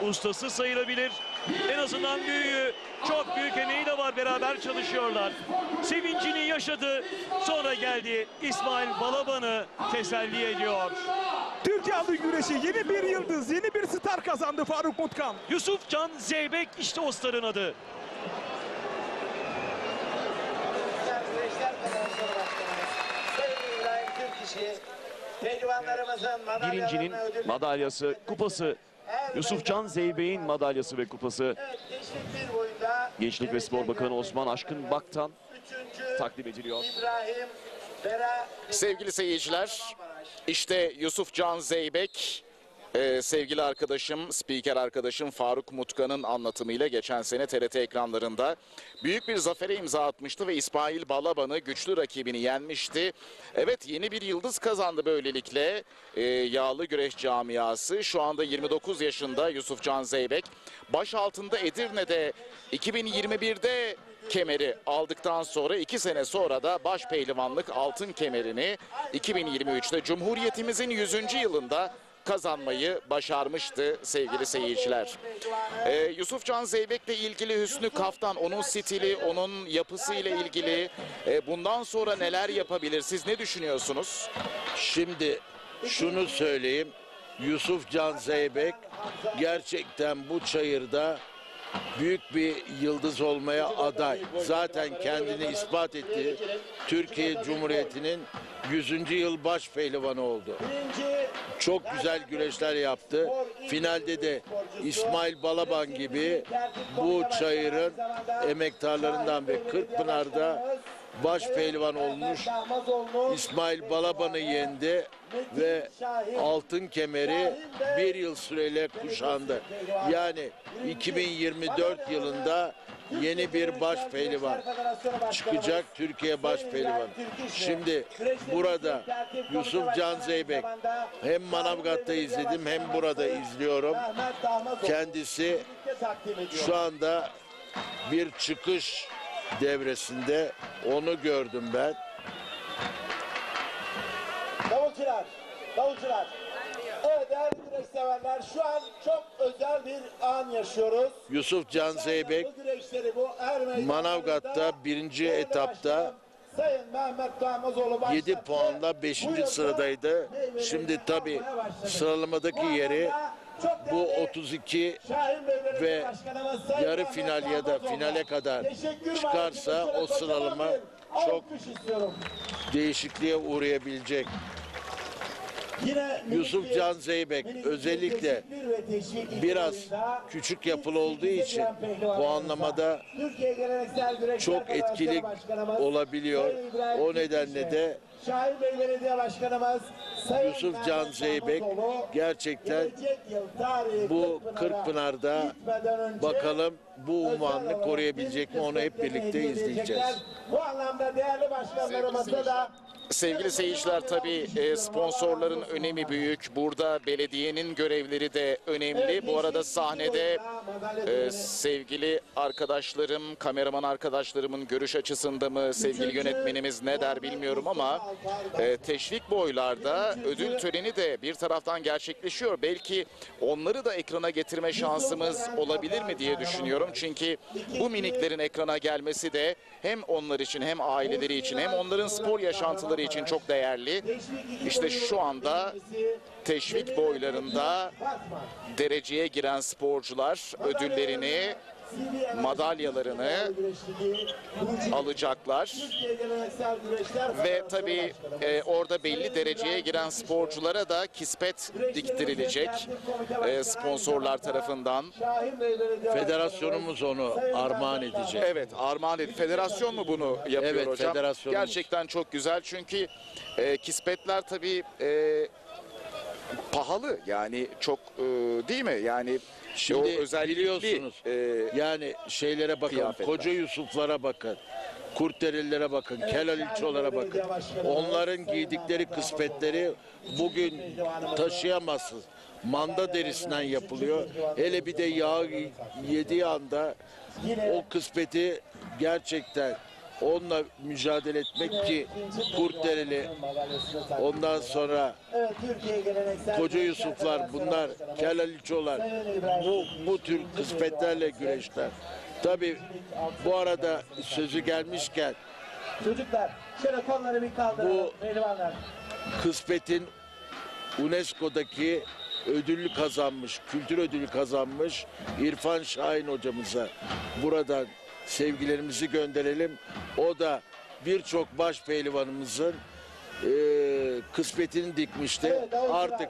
Speaker 13: ustası sayılabilir. En azından büyüğü, çok büyük emeği de var, beraber çalışıyorlar. Sevincini yaşadı. Sonra geldi İsmail Balaban'ı teselli ediyor.
Speaker 6: Türk yağlı güreşi yeni bir yıldız, yeni bir star kazandı Faruk Mutkam.
Speaker 13: Yusuf Can Zeybek işte o starın adı. Birincinin madalyası, kupası, Yusuf Can Zeybek'in madalyası ve kupası Gençlik ve Spor Bakanı Osman Aşkın Bak'tan takdim ediliyor.
Speaker 8: Sevgili seyirciler, işte Yusuf Can Zeybek, sevgili arkadaşım, spiker arkadaşım Faruk Mutkan'ın anlatımıyla geçen sene TRT ekranlarında büyük bir zafere imza atmıştı ve İsmail Balaban'ı, güçlü rakibini yenmişti. Evet, yeni bir yıldız kazandı böylelikle yağlı güreş camiası. Şu anda 29 yaşında Yusuf Can Zeybek. Baş altında Edirne'de 2021'de kemeri aldıktan sonra 2 sene sonra da baş pehlivanlık altın kemerini 2023'te Cumhuriyetimizin 100. yılında kazanmayı başarmıştı sevgili seyirciler. Yusuf Can Zeybek'le ilgili Hüsnü Kaftan, onun stili, onun yapısıyla ilgili bundan sonra neler yapabilir? Siz ne düşünüyorsunuz?
Speaker 9: Şimdi şunu söyleyeyim. Yusuf Can Zeybek gerçekten bu çayırda büyük bir yıldız olmaya aday. Zaten kendini ispat etti. Türkiye Cumhuriyeti'nin 100. yıl baş pehlivanı oldu. Çok güzel güreşler yaptı. Finalde de İsmail Balaban gibi bu çayırın emektarlarından ve Kırkpınar'da baş pehlivan olmuş İsmail Balaban'ı yendi ve altın kemeri bir yıl süreyle kuşandı. Yani 2024 yılında yeni bir baş pehlivan çıkacak, Türkiye baş pehlivan. Şimdi burada Yusuf Can Zeybek hem Manavgat'ta izledim hem burada izliyorum. Kendisi şu anda bir çıkış devresinde, onu gördüm ben.
Speaker 14: Davulcular. Evet değerli güreş severler, şu an çok özel bir an yaşıyoruz.
Speaker 9: Yusuf Can Zeybek Manavgat'ta birinci etapta 7 puanla 5. sıradaydı. Şimdi tabi sıralamadaki yeri bu 32 ve yarı final ya da finale kadar çıkarsa o sıralama çok değişikliğe uğrayabilecek. Yusuf Can Zeybek özellikle biraz küçük yapılı olduğu için bu anlamada çok etkili olabiliyor. O nedenle de Yusuf Can Zeybek gerçekten bu Kırkpınar'da bakalım bu unvanını koruyabilecek mi, onu hep birlikte izleyeceğiz.
Speaker 14: Bu anlamda değerli başkanlarımızda da
Speaker 8: Sevgili seyirciler, tabii sponsorların önemi büyük. Burada belediyenin görevleri de önemli. Bu arada sahnede sevgili arkadaşlarım, kameraman arkadaşlarımın görüş açısında mı, sevgili yönetmenimiz ne der bilmiyorum ama teşvik boylarda ödül töreni de bir taraftan gerçekleşiyor. Belki onları da ekrana getirme şansımız olabilir mi diye düşünüyorum. Çünkü bu miniklerin ekrana gelmesi de hem onlar için hem aileleri için hem onların spor yaşantıları için çok değerli. İşte şu anda teşvik boylarında dereceye giren sporcular ödüllerini, madalyalarını alacaklar. Ve tabii orada belli dereceye giren sporculara da kispet diktirilecek sponsorlar tarafından.
Speaker 9: Federasyonumuz onu armağan edecek.
Speaker 8: Evet, armağan edecek. Federasyon mu bunu yapıyor
Speaker 9: evet,
Speaker 8: hocam?
Speaker 9: Federasyonumuz.
Speaker 8: Gerçekten çok güzel çünkü kispetler tabii pahalı, yani çok değil mi? Yani
Speaker 9: şimdi
Speaker 8: özellikle
Speaker 9: biliyorsunuz yani şeylere bakın,
Speaker 8: kıyafetler.
Speaker 9: Koca Yusuf'lara bakın, Kurtderelilere bakın, Kelalilçolara bakın. Onların giydikleri kıspetleri bugün taşıyamazsınız. Manda derisinden yapılıyor. Hele bir de yağ yediği anda o kıspeti gerçekten onunla mücadele etmek ki Kurtdereli, ondan sonra Koca Yusuflar, bunlar Kelalilçolar, bu tür kıspetlerle güreşler. Tabii bu arada sözü gelmişken
Speaker 14: çocuklar şöyle kolları bir kaldıralım.
Speaker 9: Bu kıspetin UNESCO'daki ödülü kazanmış, kültür ödülü kazanmış İrfan Şahin hocamıza buradan sevgilerimizi gönderelim. O da birçok baş pehlivanımızın kıspetini dikmişti.
Speaker 14: Evet,
Speaker 9: Artık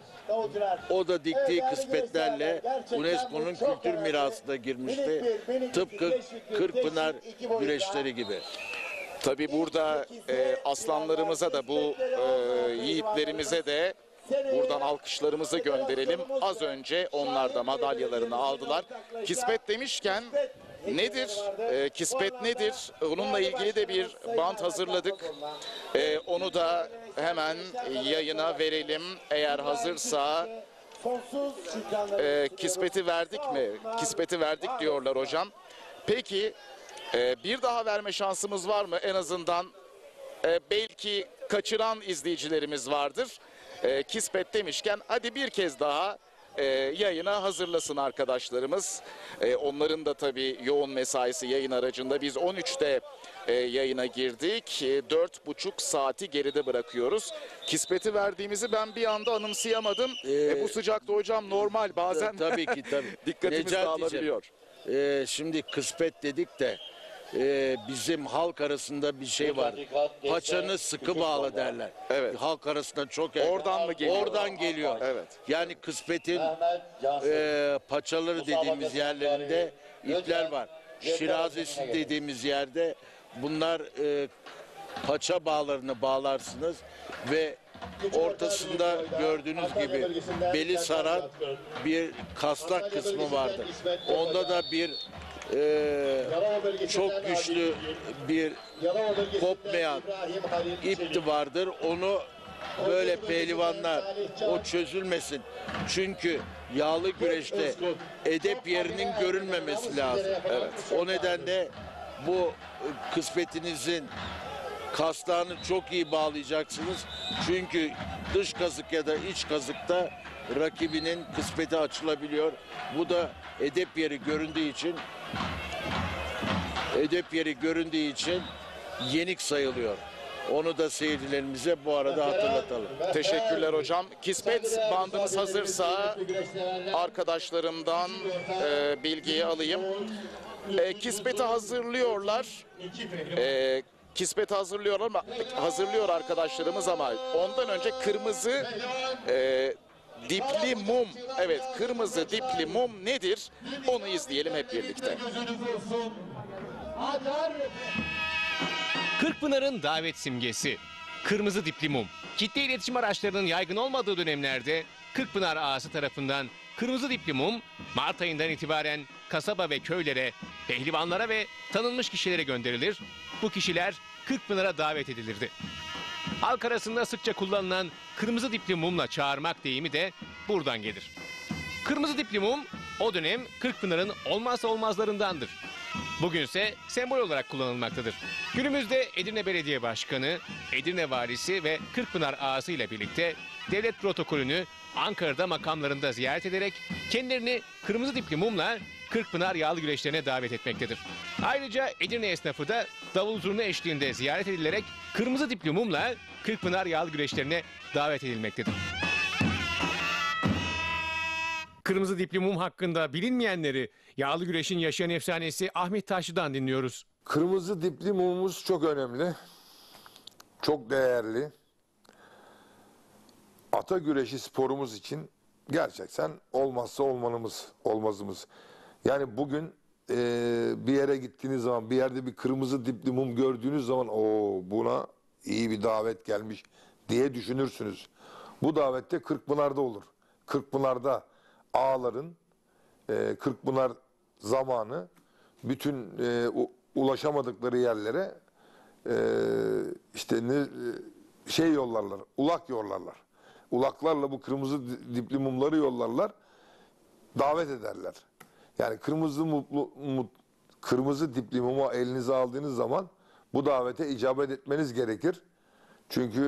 Speaker 9: o da diktiği kıspetlerle UNESCO'nun kültür mirasına girmişti. Tıpkı Kırkpınar güreşleri gibi.
Speaker 8: Tabii burada aslanlarımıza da bu yiğitlerimize de buradan alkışlarımızı gönderelim. Az önce onlar da madalyalarını aldılar. Kispet demişken nedir? Kispet nedir? Onunla ilgili de bir bant hazırladık. Onu da hemen yayına verelim. Eğer hazırsa kispeti verdik mi? Kispeti verdik diyorlar hocam. Peki bir daha verme şansımız var mı? En azından belki kaçıran izleyicilerimiz vardır. Kispet demişken hadi bir kez daha yayına hazırlasın arkadaşlarımız. Onların da tabii yoğun mesaisi yayın aracında. Biz 13'te yayına girdik. 4,5 saati geride bırakıyoruz. Kispeti verdiğimizi ben bir anda anımsayamadım. Bu sıcakta hocam normal bazen
Speaker 9: Tabii ki tabii.
Speaker 8: dikkatimiz dağılabiliyor.
Speaker 9: Şimdi kısmet dedik de bizim halk arasında bir şey var. Paçanı sıkı bağla derler.
Speaker 8: Evet.
Speaker 9: Halk arasında çok
Speaker 8: Oradan mı geliyor?
Speaker 9: Oradan geliyor.
Speaker 8: Evet.
Speaker 9: Yani kısmetin paçaları dediğimiz yerlerinde ipler var. Şirazesi dediğimiz yerde bunlar paça bağlarını bağlarsınız ve ortasında gördüğünüz gibi beli saran bir kasnak kısmı vardır. Onda da bir çok güçlü bir kopmayan ip vardır. Onu böyle pehlivanlar o çözülmesin. Çünkü yağlı güreşte edep yerinin görülmemesi lazım. Evet. O nedenle bu kısmetinizin kaslarını çok iyi bağlayacaksınız. Çünkü dış kazık ya da iç kazıkta rakibinin kısmeti açılabiliyor. Bu da edep yeri göründüğü için yenik sayılıyor. Onu da seyircilerimize bu arada hatırlatalım.
Speaker 8: Teşekkürler hocam. Kismet bandımız hazırsa arkadaşlarımdan bilgiyi alayım. Kispeti hazırlıyorlar. Kispeti hazırlıyor arkadaşlarımız ama ondan önce kırmızı dipli mum. Evet, kırmızı dipli mum nedir? Onu izleyelim hep birlikte.
Speaker 16: Kırkpınar'ın davet simgesi. Kırmızı dipli mum. Kitle iletişim araçlarının yaygın olmadığı dönemlerde Kırkpınar ağası tarafından kırmızı dipli mum Mart ayından itibaren kasaba ve köylere, pehlivanlara ve tanınmış kişilere gönderilir. Bu kişiler Kırkpınar'a davet edilirdi. Halk arasında sıkça kullanılan kırmızı dipli mumla çağırmak deyimi de buradan gelir. Kırmızı dipli mum o dönem Kırkpınar'ın olmazsa olmazlarındandır. Bugünse sembol olarak kullanılmaktadır. Günümüzde Edirne Belediye Başkanı, Edirne Valisi ve Kırkpınar ağası ile birlikte devlet protokolünü Ankara'da makamlarında ziyaret ederek kendilerini kırmızı dipli mumla Kırkpınar yağlı güreşlerine davet etmektedir. Ayrıca Edirne esnafı da davul zurna eşliğinde ziyaret edilerek kırmızı dipli mumla Kırkpınar yağlı güreşlerine davet edilmektedir. Kırmızı dipli mum hakkında bilinmeyenleri yağlı güreşin yaşayan efsanesi Ahmet Taşlı'dan dinliyoruz.
Speaker 12: Kırmızı dipli mumumuz çok önemli. Çok değerli. Ata güreşi sporumuz için gerçekten olmazsa olmazımız. Yani bugün bir yere gittiğiniz zaman, bir yerde bir kırmızı dipli mum gördüğünüz zaman buna iyi bir davet gelmiş diye düşünürsünüz. Bu davette Kırkpınar'da olur. Kırkpınar'da ağaların Kırkpınar zamanı bütün ulaşamadıkları yerlere yollarlar, ulak yollarlar. Ulaklarla bu kırmızı dipli mumları yollarlar, davet ederler. Yani kırmızı dipli mumu elinize aldığınız zaman bu davete icabet etmeniz gerekir. Çünkü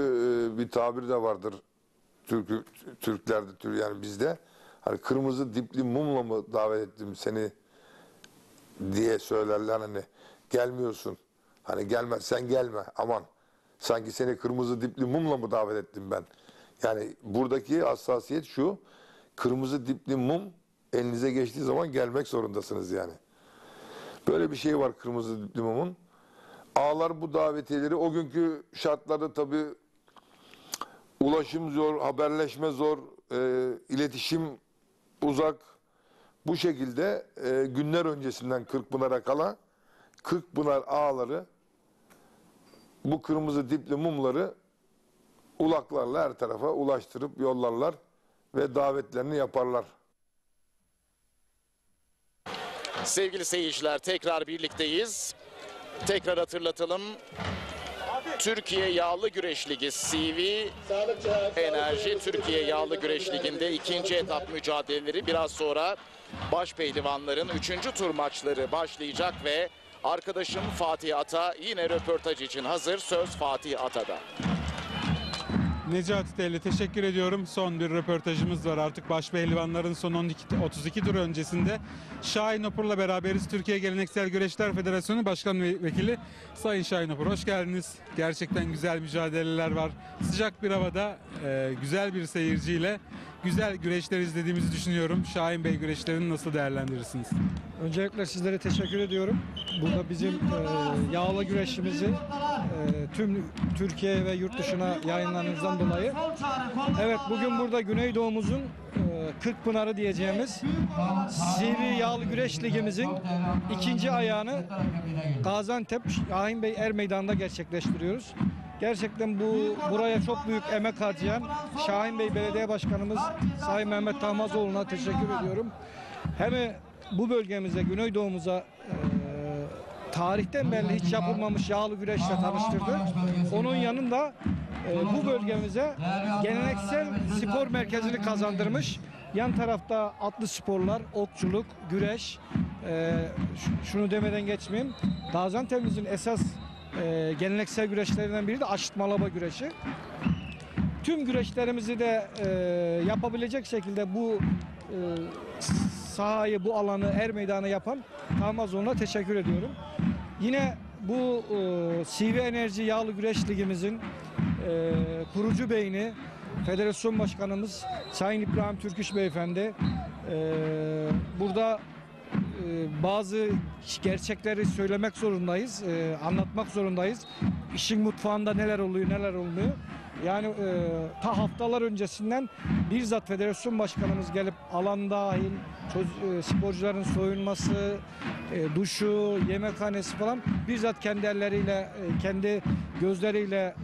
Speaker 12: bir tabir de vardır Türklerde, yani bizde. Hani kırmızı dipli mumla mı davet ettim seni diye söylerler, hani gelmiyorsun. Hani gelmezsen gelme, aman. Sanki seni kırmızı dipli mumla mı davet ettim ben? Yani buradaki hassasiyet şu, kırmızı dipli mum elinize geçtiği zaman gelmek zorundasınız yani. Böyle bir şey var kırmızı dipli mumun. Ağalar bu davetiyeleri o günkü şartlarda tabii ulaşım zor, haberleşme zor, iletişim uzak. Bu şekilde günler öncesinden Kırkpınar'a kala Kırkpınar ağaları bu kırmızı dipli mumları ulaklarla her tarafa ulaştırıp yollarlar ve davetlerini yaparlar.
Speaker 8: Sevgili seyirciler, tekrar birlikteyiz. Tekrar hatırlatalım. Türkiye Yağlı Güreş Ligi CV Enerji Türkiye Yağlı Güreş Ligi'nde ikinci etap mücadeleleri biraz sonra başpehlivanların 3. tur maçları başlayacak ve arkadaşım Fatih Ata yine röportaj için hazır. Söz Fatih Ata'da.
Speaker 2: Necati Telli teşekkür ediyorum. Son bir röportajımız var. Artık baş pehlivanların son 32 tur öncesinde Şahin Opur'la beraberiz. Türkiye Geleneksel Güreşler Federasyonu Başkan Vekili Sayın Şahin Opur. Hoş geldiniz. Gerçekten güzel mücadeleler var. Sıcak bir havada güzel bir seyirciyle güzel güreşler izlediğimizi düşünüyorum. Şahin Bey güreşlerini nasıl değerlendirirsiniz?
Speaker 17: Öncelikle sizlere teşekkür ediyorum. Burada bizim yağlı güreşimizi tüm Türkiye ve yurt dışına yayınlandığınızdan dolayı. Evet, bugün burada Güneydoğumuzun Kırkpınarı diyeceğimiz CV Yağlı Güreş Ligimizin ikinci ayağını Gaziantep Şahin Bey Meydanı'nda gerçekleştiriyoruz. Gerçekten buraya çok büyük emek harcayan Şahin Bey Belediye Başkanımız Sayın Mehmet Tahmazoğlu'na teşekkür ediyorum. Hem bu bölgemize, Güneydoğumuza tarihten beri hiç yapılmamış yağlı güreşle tanıştırdı. Onun yanında bu bölgemize geleneksel spor merkezini kazandırmış. Yan tarafta atlı sporlar, okçuluk, güreş. Şunu demeden geçmeyeyim. Gaziantep'imizin esas geleneksel güreşlerinden biri de aşıtmalaba güreşi. Tüm güreşlerimizi de yapabilecek şekilde bu sahayı, bu alanı, meydanı yapan Tahmazoğlu'na teşekkür ediyorum. Yine bu CV Enerji Yağlı Güreş Ligimizin kurucu beyni, Federasyon Başkanımız Sayın İbrahim Türküş Beyefendi. Burada bazı gerçekleri söylemek zorundayız, anlatmak zorundayız. İşin mutfağında neler oluyor, neler olmuyor. Yani ta haftalar öncesinden bizzat Federasyon Başkanımız gelip alan dahil sporcuların soyunması, duşu, yemekhanesi falan bizzat kendi elleriyle, kendi gözleriyle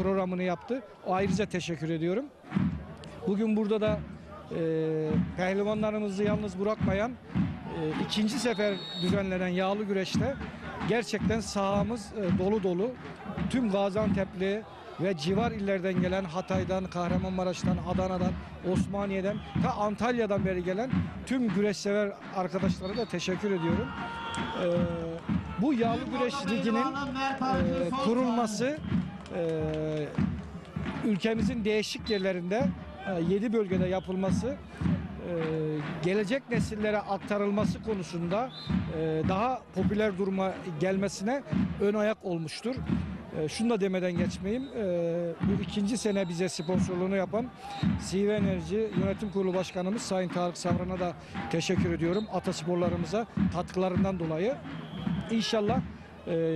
Speaker 17: programını yaptı. Ayrıca teşekkür ediyorum. Bugün burada da pehlivanlarımızı yalnız bırakmayan ikinci sefer düzenlenen yağlı güreşte gerçekten sahamız dolu dolu. Tüm Gaziantep'li ve civar illerden gelen, Hatay'dan, Kahramanmaraş'tan, Adana'dan, Osmaniye'den, ta Antalya'dan beri gelen tüm güreşsever arkadaşlara da teşekkür ediyorum. Bu yağlı güreş liginin kurulması ülkemizin değişik yerlerinde 7 bölgede yapılması, gelecek nesillere aktarılması konusunda daha popüler duruma gelmesine ön ayak olmuştur. Şunu da demeden geçmeyeyim. Bu ikinci sene bize sponsorluğunu yapan CV Enerji Yönetim Kurulu Başkanımız Sayın Tarık Savran'a da teşekkür ediyorum. Atasporlarımıza katkılarından dolayı. İnşallah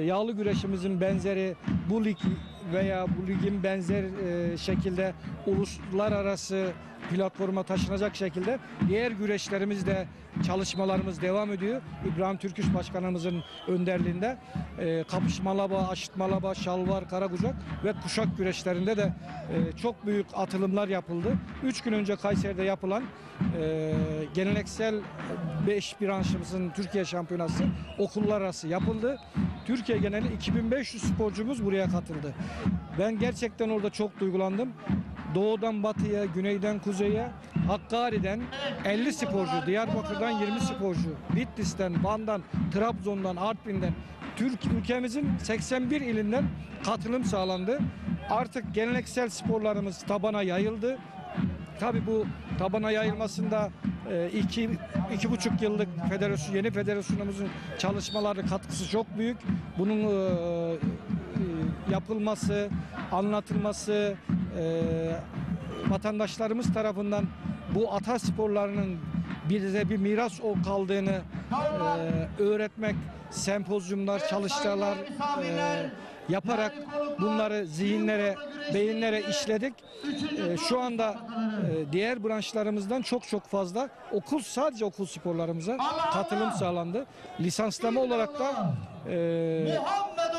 Speaker 17: yağlı güreşimizin benzeri bu lig veya bu ligin benzer şekilde uluslararası platforma taşınacak şekilde diğer güreşlerimiz de çalışmalarımız devam ediyor. İbrahim Türküş Başkanımızın önderliğinde kapışmalaba, aşıtmalaba, şalvar, karakucak ve kuşak güreşlerinde de çok büyük atılımlar yapıldı. 3 gün önce Kayseri'de yapılan geleneksel 5 branşımızın Türkiye şampiyonası okullar arası yapıldı. Türkiye geneli 2500 sporcumuz buraya katıldı. Ben gerçekten orada çok duygulandım. Doğudan batıya, güneyden kuzeye, Hakkari'den 50 sporcu, Diyarbakır'dan 20 sporcu, Bitlis'ten, Van'dan, Trabzon'dan, Artvin'den, ülkemizin 81 ilinden katılım sağlandı. Artık geleneksel sporlarımız tabana yayıldı. Tabii bu tabana yayılmasında 2,5 yıllık yeni federasyonumuzun çalışmaları katkısı çok büyük. Bunun yapılması, anlatılması, vatandaşlarımız tarafından bu ata sporlarının bize bir miras kaldığını öğretmek, sempozyumlar, çalıştaylar yaparak bunları zihinlere, beyinlere işledik. Şu anda diğer branşlarımızdan çok fazla sadece okul sporlarımıza katılım sağlandı. Lisanslama olarak da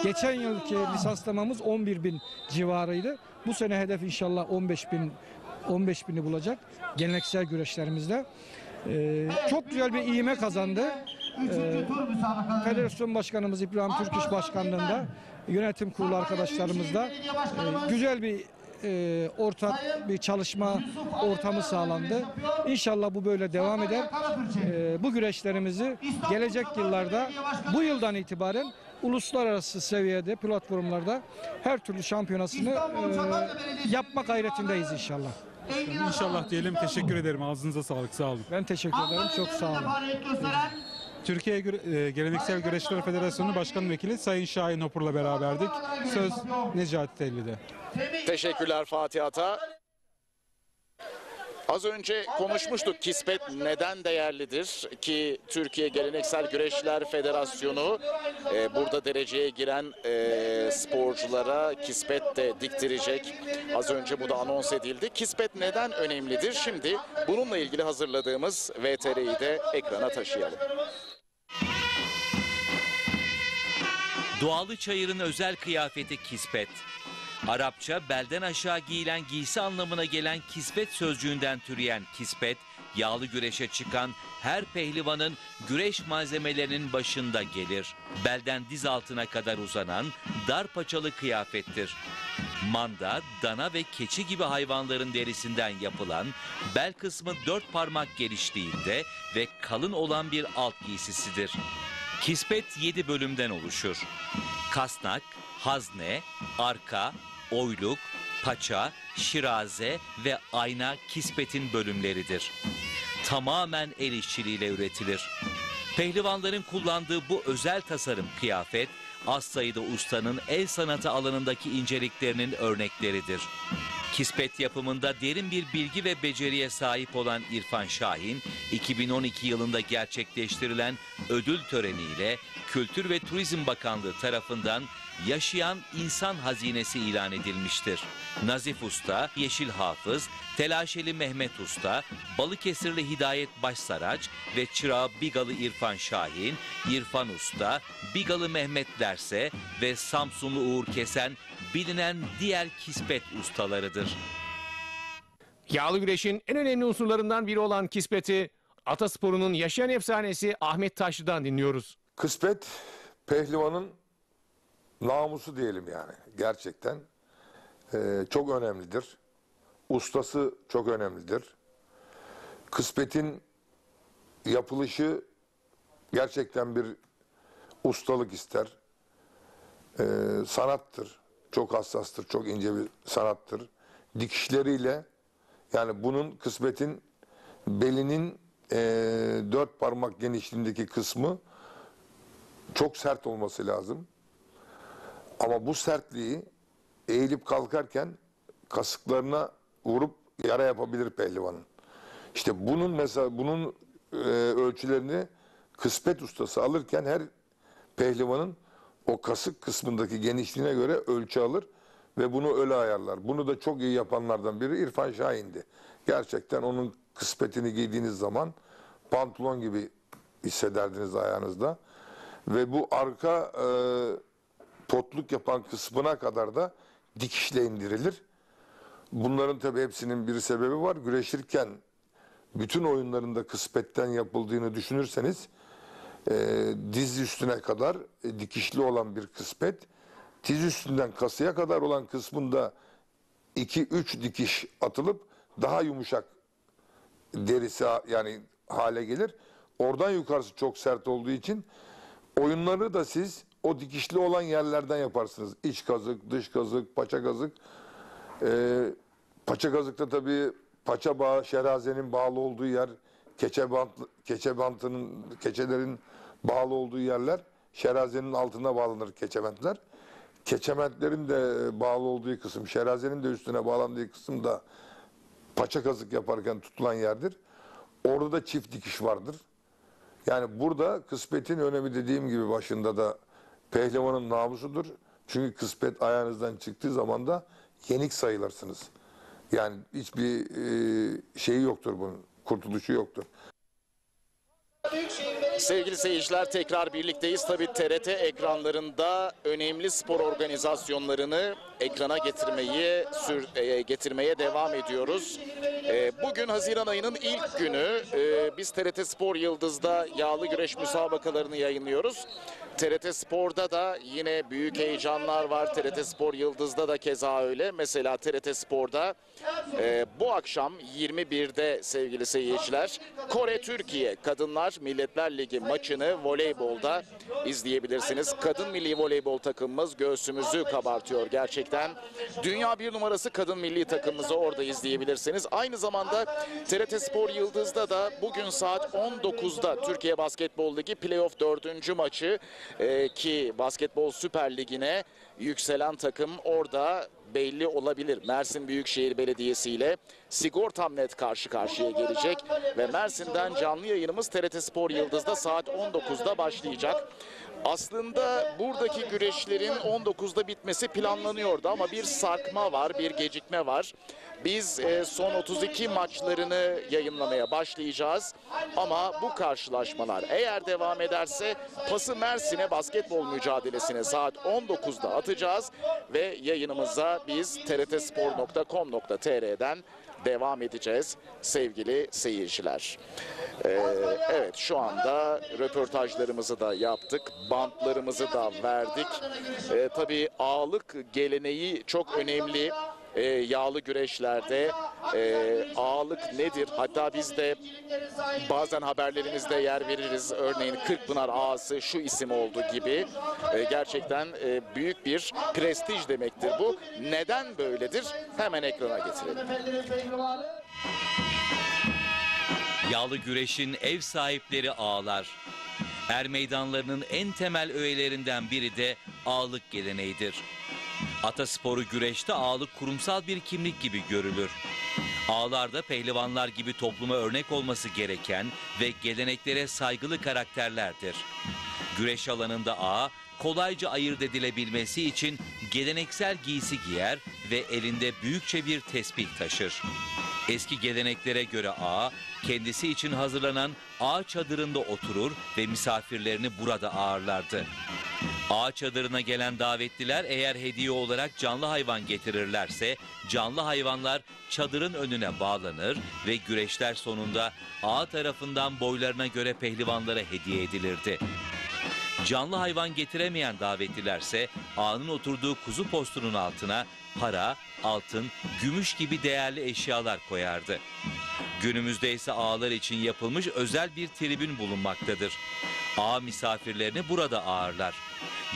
Speaker 17: geçen yılki lisanslamamız 11.000 civarıydı. Bu sene hedef inşallah 15.000'i bulacak geleneksel güreşlerimizde. Çok güzel bir ivme kazandı. Federasyon Başkanımız İbrahim Türküş Başkanlığı'nda, yönetim kurulu arkadaşlarımızla güzel bir ortak bir çalışma ortamı sağlandı. İnşallah bu böyle devam eder. Bu güreşlerimizi gelecek yıllarda bu yıldan itibaren uluslararası seviyede platformlarda her türlü şampiyonasını yapma gayretindeyiz inşallah.
Speaker 2: İnşallah diyelim. Teşekkür ederim. Ağzınıza sağlık. Sağ olun.
Speaker 17: Ben teşekkür ederim. Çok sağ olun.
Speaker 2: Türkiye Geleneksel Güreşler Federasyonu Başkan Vekili Sayın Şahin Hopur'la beraberdik. Söz Necati Telli'de.
Speaker 8: Teşekkürler Fatih Ata. Az önce konuşmuştuk kispet neden değerlidir ki Türkiye Geleneksel Güreşler Federasyonu burada dereceye giren sporculara kispet de diktirecek. Az önce bu da anons edildi. Kispet neden önemlidir? Şimdi bununla ilgili hazırladığımız VTR'yi de ekrana taşıyalım.
Speaker 11: Doğalı Çayır'ın özel kıyafeti kispet. Arapça belden aşağı giyilen giysi anlamına gelen kispet sözcüğünden türeyen kispet, yağlı güreşe çıkan her pehlivanın güreş malzemelerinin başında gelir. Belden diz altına kadar uzanan dar paçalı kıyafettir. Manda, dana ve keçi gibi hayvanların derisinden yapılan, bel kısmı 4 parmak genişliğinde ve kalın olan bir alt giysisidir. Kispet 7 bölümden oluşur. Kasnak, hazne, arka, oyluk, paça, şiraze ve ayna kispetin bölümleridir. Tamamen el işçiliğiyle üretilir. Pehlivanların kullandığı bu özel tasarım kıyafet, az sayıda ustanın el sanatı alanındaki inceliklerinin örnekleridir. Kispet yapımında derin bir bilgi ve beceriye sahip olan İrfan Şahin, 2012 yılında gerçekleştirilen ödül töreniyle Kültür ve Turizm Bakanlığı tarafından Yaşayan İnsan Hazinesi ilan edilmiştir. Nazif Usta, Yeşil Hafız, Telaşeli Mehmet Usta, Balıkesirli Hidayet Başsaraç ve çırağı Bigalı İrfan Şahin, İrfan Usta, Bigalı Mehmet Derse ve Samsunlu Uğur Kesen bilinen diğer kispet ustalarıdır.
Speaker 16: Yağlı güreşin en önemli unsurlarından biri olan kispeti, atasporunun yaşayan efsanesi Ahmet Taşlı'dan dinliyoruz.
Speaker 12: Kıspet pehlivanın namusu diyelim yani. Gerçekten çok önemlidir. Ustası çok önemlidir. Kıspetin yapılışı gerçekten bir ustalık ister. Sanattır. Çok hassastır. Çok ince bir sanattır. Dikişleriyle yani bunun kısmetin belinin 4 parmak genişliğindeki kısmı çok sert olması lazım. Ama bu sertliği eğilip kalkarken kasıklarına vurup yara yapabilir pehlivanın. İşte bunun mesela ölçülerini kıspet ustası alırken her pehlivanın o kasık kısmındaki genişliğine göre ölçü alır ve bunu öyle ayarlar. Bunu da çok iyi yapanlardan biri İrfan Şahin'di. Gerçekten onun kıspetini giydiğiniz zaman pantolon gibi hissederdiniz ayağınızda. Ve bu arka potluk yapan kısmına kadar da dikişle indirilir. Bunların tabii hepsinin bir sebebi var. Güreşirken bütün oyunlarında kıspetten yapıldığını düşünürseniz diz üstüne kadar dikişli olan bir kıspet, diz üstünden kasıya kadar olan kısmında 2-3 dikiş atılıp daha yumuşak derisi yani hale gelir. Oradan yukarısı çok sert olduğu için oyunları da siz o dikişli olan yerlerden yaparsınız. İç kazık, dış kazık, paça kazık. Paça kazıkta tabii paça bağı, şerazenin bağlı olduğu yer, keçelerin bağlı olduğu yerler, şerazenin altına bağlanır keçementler. Keçementlerin de bağlı olduğu kısım, şerazenin de üstüne bağlandığı kısım da paça kazık yaparken tutulan yerdir. Orada da çift dikiş vardır. Yani burada kısmetin önemi dediğim gibi başında da pehlivanın namusudur. Çünkü kıspet ayağınızdan çıktığı zaman da yenik sayılırsınız. Yani hiçbir şeyi yoktur bunun, kurtuluşu yoktur.
Speaker 8: Sevgili seyirciler, tekrar birlikteyiz. Tabii TRT ekranlarında önemli spor organizasyonlarını ekrana getirmeye devam ediyoruz. Bugün Haziran ayının ilk günü. Biz TRT Spor Yıldız'da yağlı güreş müsabakalarını yayınlıyoruz. TRT Spor'da da yine büyük heyecanlar var. TRT Spor Yıldız'da da keza öyle. Mesela TRT Spor'da bu akşam 21'de sevgili seyirciler Kore-Türkiye Kadınlar Milletler Ligi maçını voleybolda izleyebilirsiniz. Kadın milli voleybol takımımız göğsümüzü kabartıyor gerçekten. Dünya bir numarası kadın milli takımımızı orada izleyebilirsiniz. Aynı zamanda TRT Spor Yıldız'da da bugün saat 19'da Türkiye Basketbol Ligi Playoff 4. maçı ki Basketbol Süper Ligi'ne yükselen takım orada belli olabilir. Mersin Büyükşehir Belediyesi ile Sigortamnet karşı karşıya gelecek ve Mersin'den canlı yayınımız TRT Spor Yıldız'da saat 19'da başlayacak. Aslında buradaki güreşlerin 19'da bitmesi planlanıyordu ama bir sarkma var, bir gecikme var. Biz son 32 maçlarını yayınlamaya başlayacağız ama bu karşılaşmalar eğer devam ederse pası Mersin'e basketbol mücadelesine saat 19'da atacağız ve yayınımıza biz trtspor.com.tr'den devam edeceğiz sevgili seyirciler. Evet, şu anda röportajlarımızı da yaptık, bantlarımızı da verdik. Tabii ağlık geleneği çok önemli. Yağlı güreşlerde ağalık nedir? Hatta biz de bazen haberlerimizde yer veririz. Örneğin Kırkpınar ağası şu isim oldu gibi. Gerçekten büyük bir prestij demektir bu. Neden böyledir? Hemen ekrana getirelim.
Speaker 11: Yağlı güreşin ev sahipleri ağalar. Er meydanlarının en temel öğelerinden biri de ağalık geleneğidir. Atasporu güreşte ağalık kurumsal bir kimlik gibi görülür. Ağalar da pehlivanlar gibi topluma örnek olması gereken ve geleneklere saygılı karakterlerdir. Güreş alanında ağa kolayca ayırt edilebilmesi için geleneksel giysi giyer ve elinde büyükçe bir tespih taşır. Eski geleneklere göre ağa kendisi için hazırlanan ağa çadırında oturur ve misafirlerini burada ağırlardı. Ağa çadırına gelen davetliler eğer hediye olarak canlı hayvan getirirlerse canlı hayvanlar çadırın önüne bağlanır ve güreşler sonunda ağa tarafından boylarına göre pehlivanlara hediye edilirdi. Canlı hayvan getiremeyen davetlilerse ağanın oturduğu kuzu postunun altına para, altın, gümüş gibi değerli eşyalar koyardı. Günümüzde ise ağalar için yapılmış özel bir tribün bulunmaktadır. Ağa misafirlerini burada ağırlar.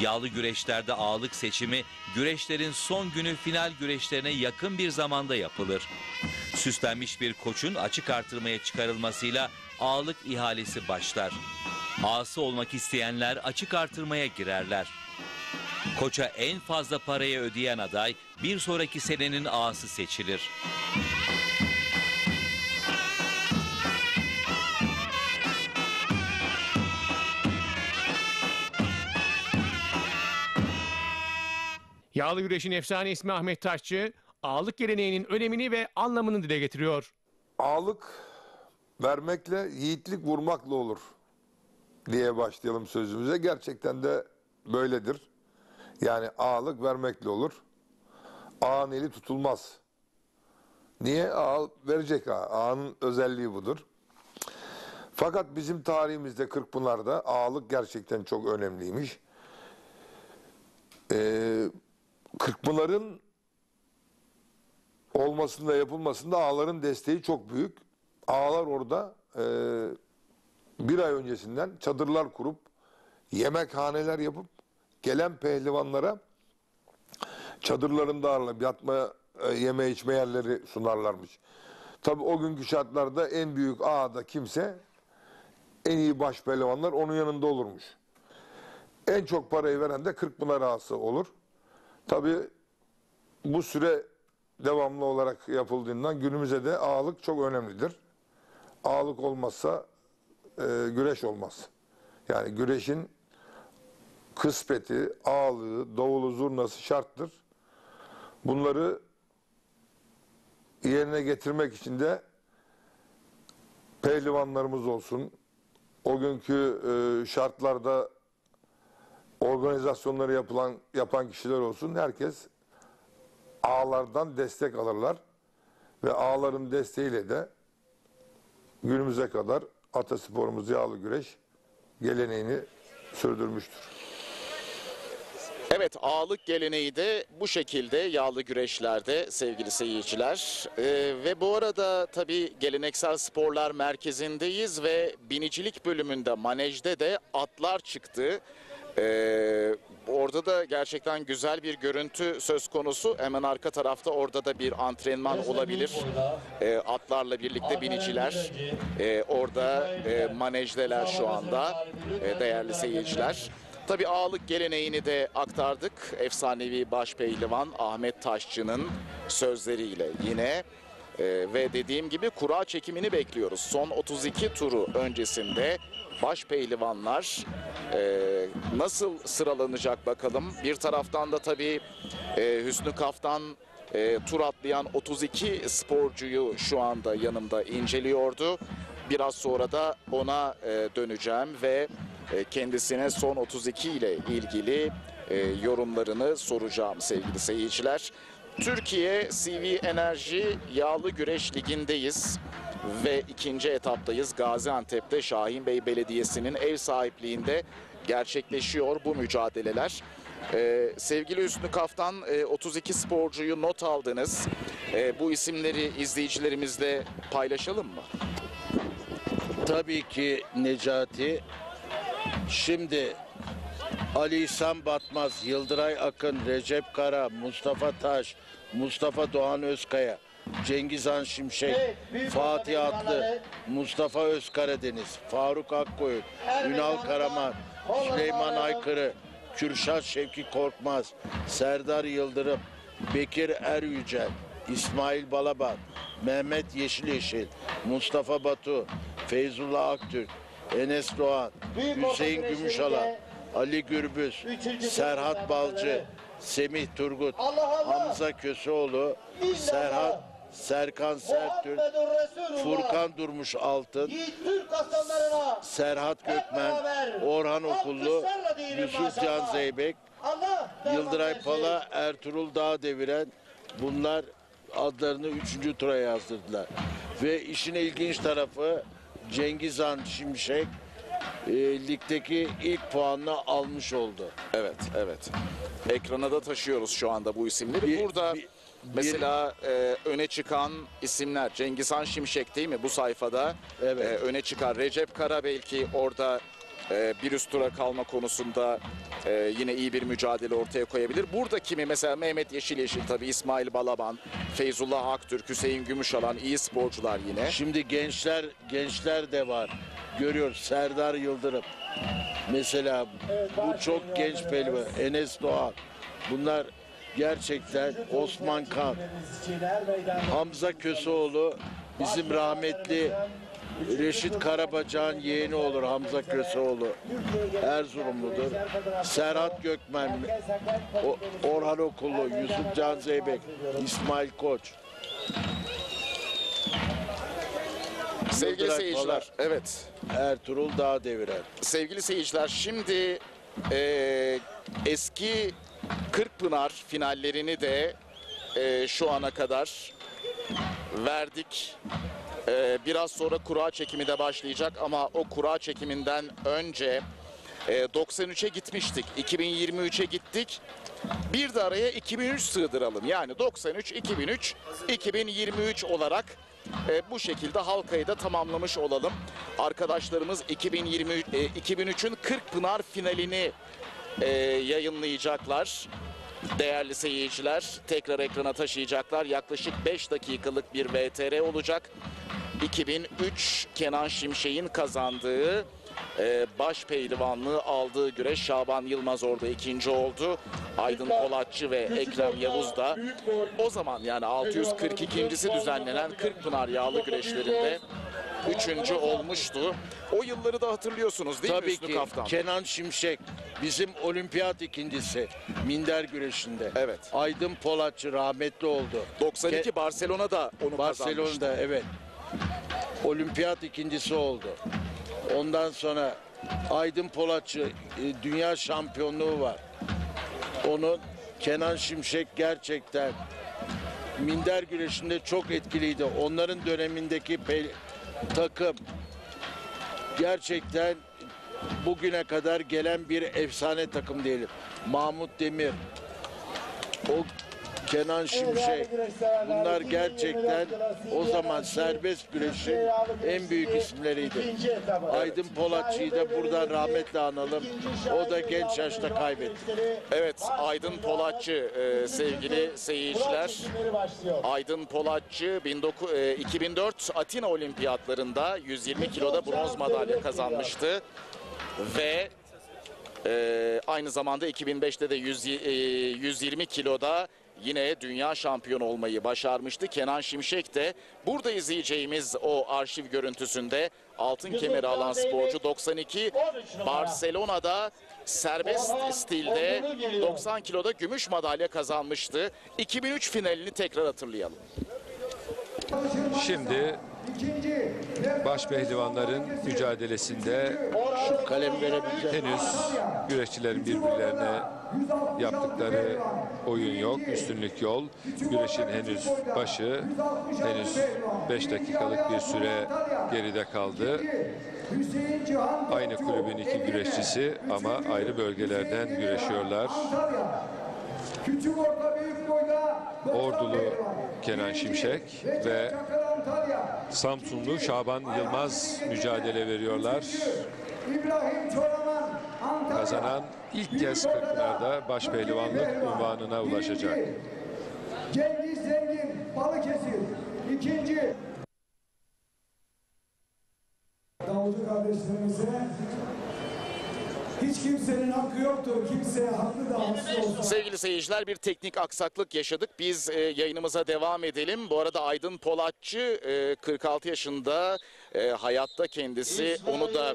Speaker 11: Yağlı güreşlerde ağalık seçimi güreşlerin son günü final güreşlerine yakın bir zamanda yapılır. Süslenmiş bir koçun açık artırmaya çıkarılmasıyla ağalık ihalesi başlar. Ağası olmak isteyenler açık artırmaya girerler. Koça en fazla parayı ödeyen aday bir sonraki senenin ağası seçilir.
Speaker 16: Yağlı güreşin efsane ismi Ahmet Taşçı, ağalık geleneğinin önemini ve anlamını dile getiriyor.
Speaker 12: Ağalık vermekle, yiğitlik vurmakla olur diye başlayalım sözümüze. Gerçekten de böyledir. Yani ağalık vermekle olur. Ağanın eli tutulmaz. Niye? Ağa verecek ağa. Ağanın özelliği budur. Fakat bizim tarihimizde Kırkpınar'da ağalık gerçekten çok önemliymiş. Kırkpınar'ın olmasında, yapılmasında ağaların desteği çok büyük. Ağalar orada bir ay öncesinden çadırlar kurup yemekhaneler yapıp gelen pehlivanlara çadırlarında ağırlayıp yatma, yeme içme yerleri sunarlarmış. Tabii o günkü şartlarda en büyük ağada kimse, en iyi baş pehlivanlar onun yanında olurmuş. En çok parayı veren de Kırkpınar ağası olur. Tabii bu süre devamlı olarak yapıldığından günümüze de ağalık çok önemlidir. Ağalık olmazsa güreş olmaz. Yani güreşin kıspeti, ağalığı, davulu, zurnası şarttır. Bunları yerine getirmek için de pehlivanlarımız olsun, o günkü şartlarda organizasyonları yapan kişiler olsun, herkes ağalardan destek alırlar ve ağaların desteğiyle de günümüze kadar atasporumuz yağlı güreş geleneğini sürdürmüştür.
Speaker 8: Evet, ağalık geleneği de bu şekilde yağlı güreşlerde sevgili seyirciler. Ve bu arada tabii geleneksel sporlar merkezindeyiz ve binicilik bölümünde, manejde de atlar çıktı. Orada da gerçekten güzel bir görüntü söz konusu. Hemen arka tarafta orada da bir antrenman olabilir. Atlarla birlikte biniciler orada manejdeler şu anda değerli seyirciler. Tabii ağalık geleneğini de aktardık. Efsanevi başpehlivan Ahmet Taşçı'nın sözleriyle yine. Ve dediğim gibi kura çekimini bekliyoruz. Son 32 turu öncesinde başpehlivanlar nasıl sıralanacak bakalım. Bir taraftan da tabii Hüsnü Kaftan tur atlayan 32 sporcuyu şu anda yanımda inceliyordu. Biraz sonra da ona döneceğim ve kendisine son 32 ile ilgili yorumlarını soracağım sevgili seyirciler. Türkiye CV Enerji Yağlı Güreş Ligi'ndeyiz ve ikinci etaptayız. Gaziantep'te Şahin Bey Belediyesi'nin ev sahipliğinde gerçekleşiyor bu mücadeleler. Sevgili Hüsnü Kaftan, 32 sporcuyu not aldınız. Bu isimleri izleyicilerimizle paylaşalım mı?
Speaker 9: Tabii ki Necati. Şimdi Ali İhsan Batmaz, Yıldıray Akın, Recep Kara, Mustafa Taş, Mustafa Doğan Özkaya, Cengiz Han Şimşek, Fatih Atlı, Mustafa Özkaradeniz, Faruk Akkoyun, Ünal Karaman, Süleyman Aykırı, Kürşat Şevki Korkmaz, Serdar Yıldırım, Bekir Eryücel, İsmail Balaban, Mehmet Yeşil, Mustafa Batu, Feyzullah Aktürk, Enes Doğan, Hüseyin Gümüşalan, Ali Gürbüz, Serhat Balcı, Semih Turgut, Hamza Köseoğlu, Serkan Sertürk, Furkan Durmuş Altın, Serhat Gökmen, Orhan Okullu, Yusuf Can Zeybek, Yıldıray Pala, Ertuğrul Dağdeviren, bunlar adlarını 3. tura yazdırdılar. Ve işin ilginç tarafı Cengiz Han Şimşek ligdeki ilk puanını almış oldu.
Speaker 8: Evet, evet. Ekrana da taşıyoruz şu anda bu isimleri. Burada mesela öne çıkan isimler Cengiz Han Şimşek değil mi bu sayfada?
Speaker 9: Evet.
Speaker 8: Öne çıkan Recep Kara belki orada bir üst tura kalma konusunda yine iyi bir mücadele ortaya koyabilir. Burada kimi mesela Mehmet Yeşil tabii, İsmail Balaban, Feyzullah Aktürk, Hüseyin Gümüşalan iyi sporcular yine.
Speaker 9: Şimdi gençler de var. Görüyoruz Serdar Yıldırım. Mesela bu çok genç pehlivan. Enes Doğan. Bunlar gerçekten Osman Kan. Hamza Köseoğlu bizim rahmetli Reşit Karabacak'ın yeğeni olur Hamza Köseoğlu. Erzurumludur. Serhat Gökmen, Orhan Okullu, Yusuf Can Zeybek, İsmail Koç.
Speaker 8: Sevgili seyirciler, evet.
Speaker 9: Ertuğrul Dağdeviren.
Speaker 8: Sevgili seyirciler, şimdi eski Kırkpınar finallerini de şu ana kadar verdik. Biraz sonra kura çekimi de başlayacak ama o kura çekiminden önce 93'e gitmiştik. 2023'e gittik. Bir de araya 2003 sığdıralım. Yani 93, 2003, 2023 olarak bu şekilde halkayı da tamamlamış olalım. Arkadaşlarımız 2003'ün Kırkpınar finalini yayınlayacaklar. Değerli seyirciler, tekrar ekrana taşıyacaklar. Yaklaşık 5 dakikalık bir VTR olacak. 2003 Kenan Şimşek'in kazandığı baş pehlivanlığı aldığı güreş. Şaban Yılmaz orada ikinci oldu. Aydın Polatçı ve Ekrem Yavuz da o zaman yani 642.'si düzenlenen Kırkpınar yağlı güreşlerinde 3. olmuştu. O yılları da hatırlıyorsunuz değil mi
Speaker 9: Tabii
Speaker 8: Hüsnü
Speaker 9: ki
Speaker 8: Kaftan?
Speaker 9: Kenan Şimşek bizim olimpiyat ikincisi minder güreşinde.
Speaker 8: Evet.
Speaker 9: Aydın Polatçı rahmetli oldu.
Speaker 8: 92 Barcelona'da onu kazanmıştı.
Speaker 9: Barcelona'da evet. Olimpiyat ikincisi oldu. Ondan sonra Aydın Polatçı dünya şampiyonluğu var. Onun Kenan Şimşek gerçekten minder güreşinde çok etkiliydi. Onların dönemindeki takım gerçekten bugüne kadar gelen bir efsane takım diyelim. Mahmut Demir, o Kenan Şimşek, bunlar gerçekten o zaman serbest güreşin en büyük isimleriydi. Aydın Polatçı'yı da buradan rahmetle analım. O da genç yaşta kaybetti.
Speaker 8: Evet, Aydın Polatçı sevgili seyirciler. Aydın Polatçı 2004 Atina Olimpiyatlarında 120 kiloda bronz madalya kazanmıştı. Ve aynı zamanda 2005'te de 120 kiloda yine dünya şampiyonu olmayı başarmıştı. Kenan Şimşek de burada izleyeceğimiz o arşiv görüntüsünde altın kemeri alan sporcu. 92 Barcelona'da serbest stilde 90 kiloda gümüş madalya kazanmıştı. 2003 finalini tekrar hatırlayalım.
Speaker 18: Şimdi baş pehlivanların mücadelesinde henüz güreşçilerin birbirlerine yaptıkları oyun yok, üstünlük yol. Güreşin henüz başı, henüz 5 dakikalık bir süre geride kaldı. Aynı kulübün iki güreşçisi ama ayrı bölgelerden güreşiyorlar. Ordulu Kenan Şimşek ve Samsunlu Şaban Yılmaz mücadele veriyorlar. Kazanan ilk kez Kırkpınar'da başpehlivanlık unvanına ulaşacak.
Speaker 10: Cengiz Zengin, Balıkesir, ikinci. Davulcu kardeşlerimize hiç kimsenin hakkı yoktur. Kimseye hakkı da haksız olsun.
Speaker 8: Sevgili seyirciler, bir teknik aksaklık yaşadık. Biz yayınımıza devam edelim. Bu arada Aydın Polatçı 46 yaşında, hayatta kendisi. Onu da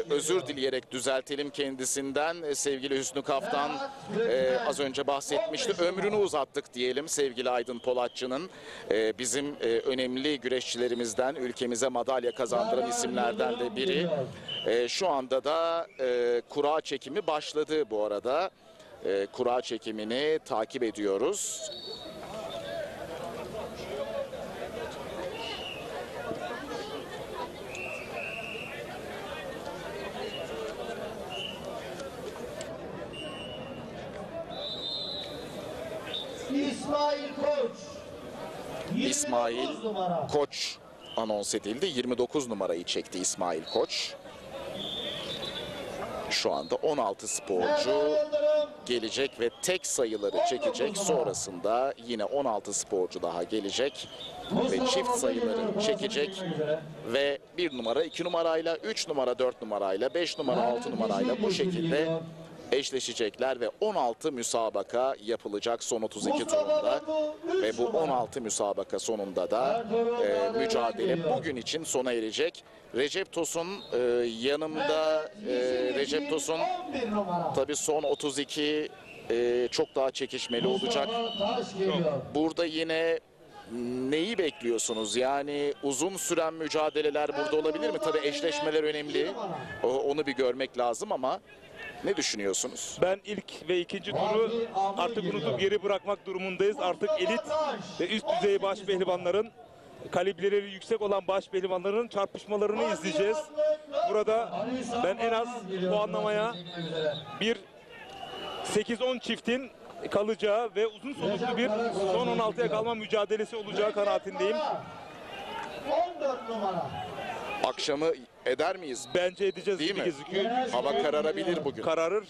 Speaker 8: özür dileyerek düzeltelim kendisinden. Sevgili Hüsnü Kaftan az önce bahsetmişti. Ömrünü uzattık diyelim sevgili Aydın Polatçı'nın. Bizim önemli güreşçilerimizden, ülkemize madalya kazandıran isimlerden de biri. Şu anda da kura çekimi başladı bu arada. Kura çekimini takip ediyoruz. İsmail Koç anons edildi. 29 numarayı çekti İsmail Koç. Şu anda 16 sporcu gelecek ve tek sayıları çekecek. Sonrasında yine 16 sporcu daha gelecek ve çift sayıları çekecek ve 1 numara, 2 numarayla, 3 numara, 4 numarayla, 5 numara, 6 numarayla bu şekilde eşleşecekler ve 16 müsabaka yapılacak son 32 turunda ve bu 16 müsabaka sonunda da mücadele bugün için sona erecek. Recep Tosun yanımda. Recep Tosun tabii son 32 çok daha çekişmeli olacak. Burada yine neyi bekliyorsunuz? Yani uzun süren mücadeleler burada olabilir mi? Tabii eşleşmeler önemli. Onu bir görmek lazım ama ne düşünüyorsunuz?
Speaker 6: Ben ilk ve ikinci turu artık unutup geri bırakmak durumundayız. Artık elit ve üst düzey baş pehlivanların, kalibreleri yüksek olan baş pehlivanların çarpışmalarını izleyeceğiz. Burada ben en az puanlamaya bir 8-10 çiftin kalacağı ve uzun soluklu bir son 16'ya kalma mücadelesi olacağı kanaatindeyim.
Speaker 10: 14 numara.
Speaker 8: Akşamı eder miyiz?
Speaker 6: Bence edeceğiz
Speaker 8: değil
Speaker 6: gibi
Speaker 8: mi?
Speaker 6: gözüküyor.
Speaker 8: Hava kararabilir bugün.
Speaker 6: Kararır.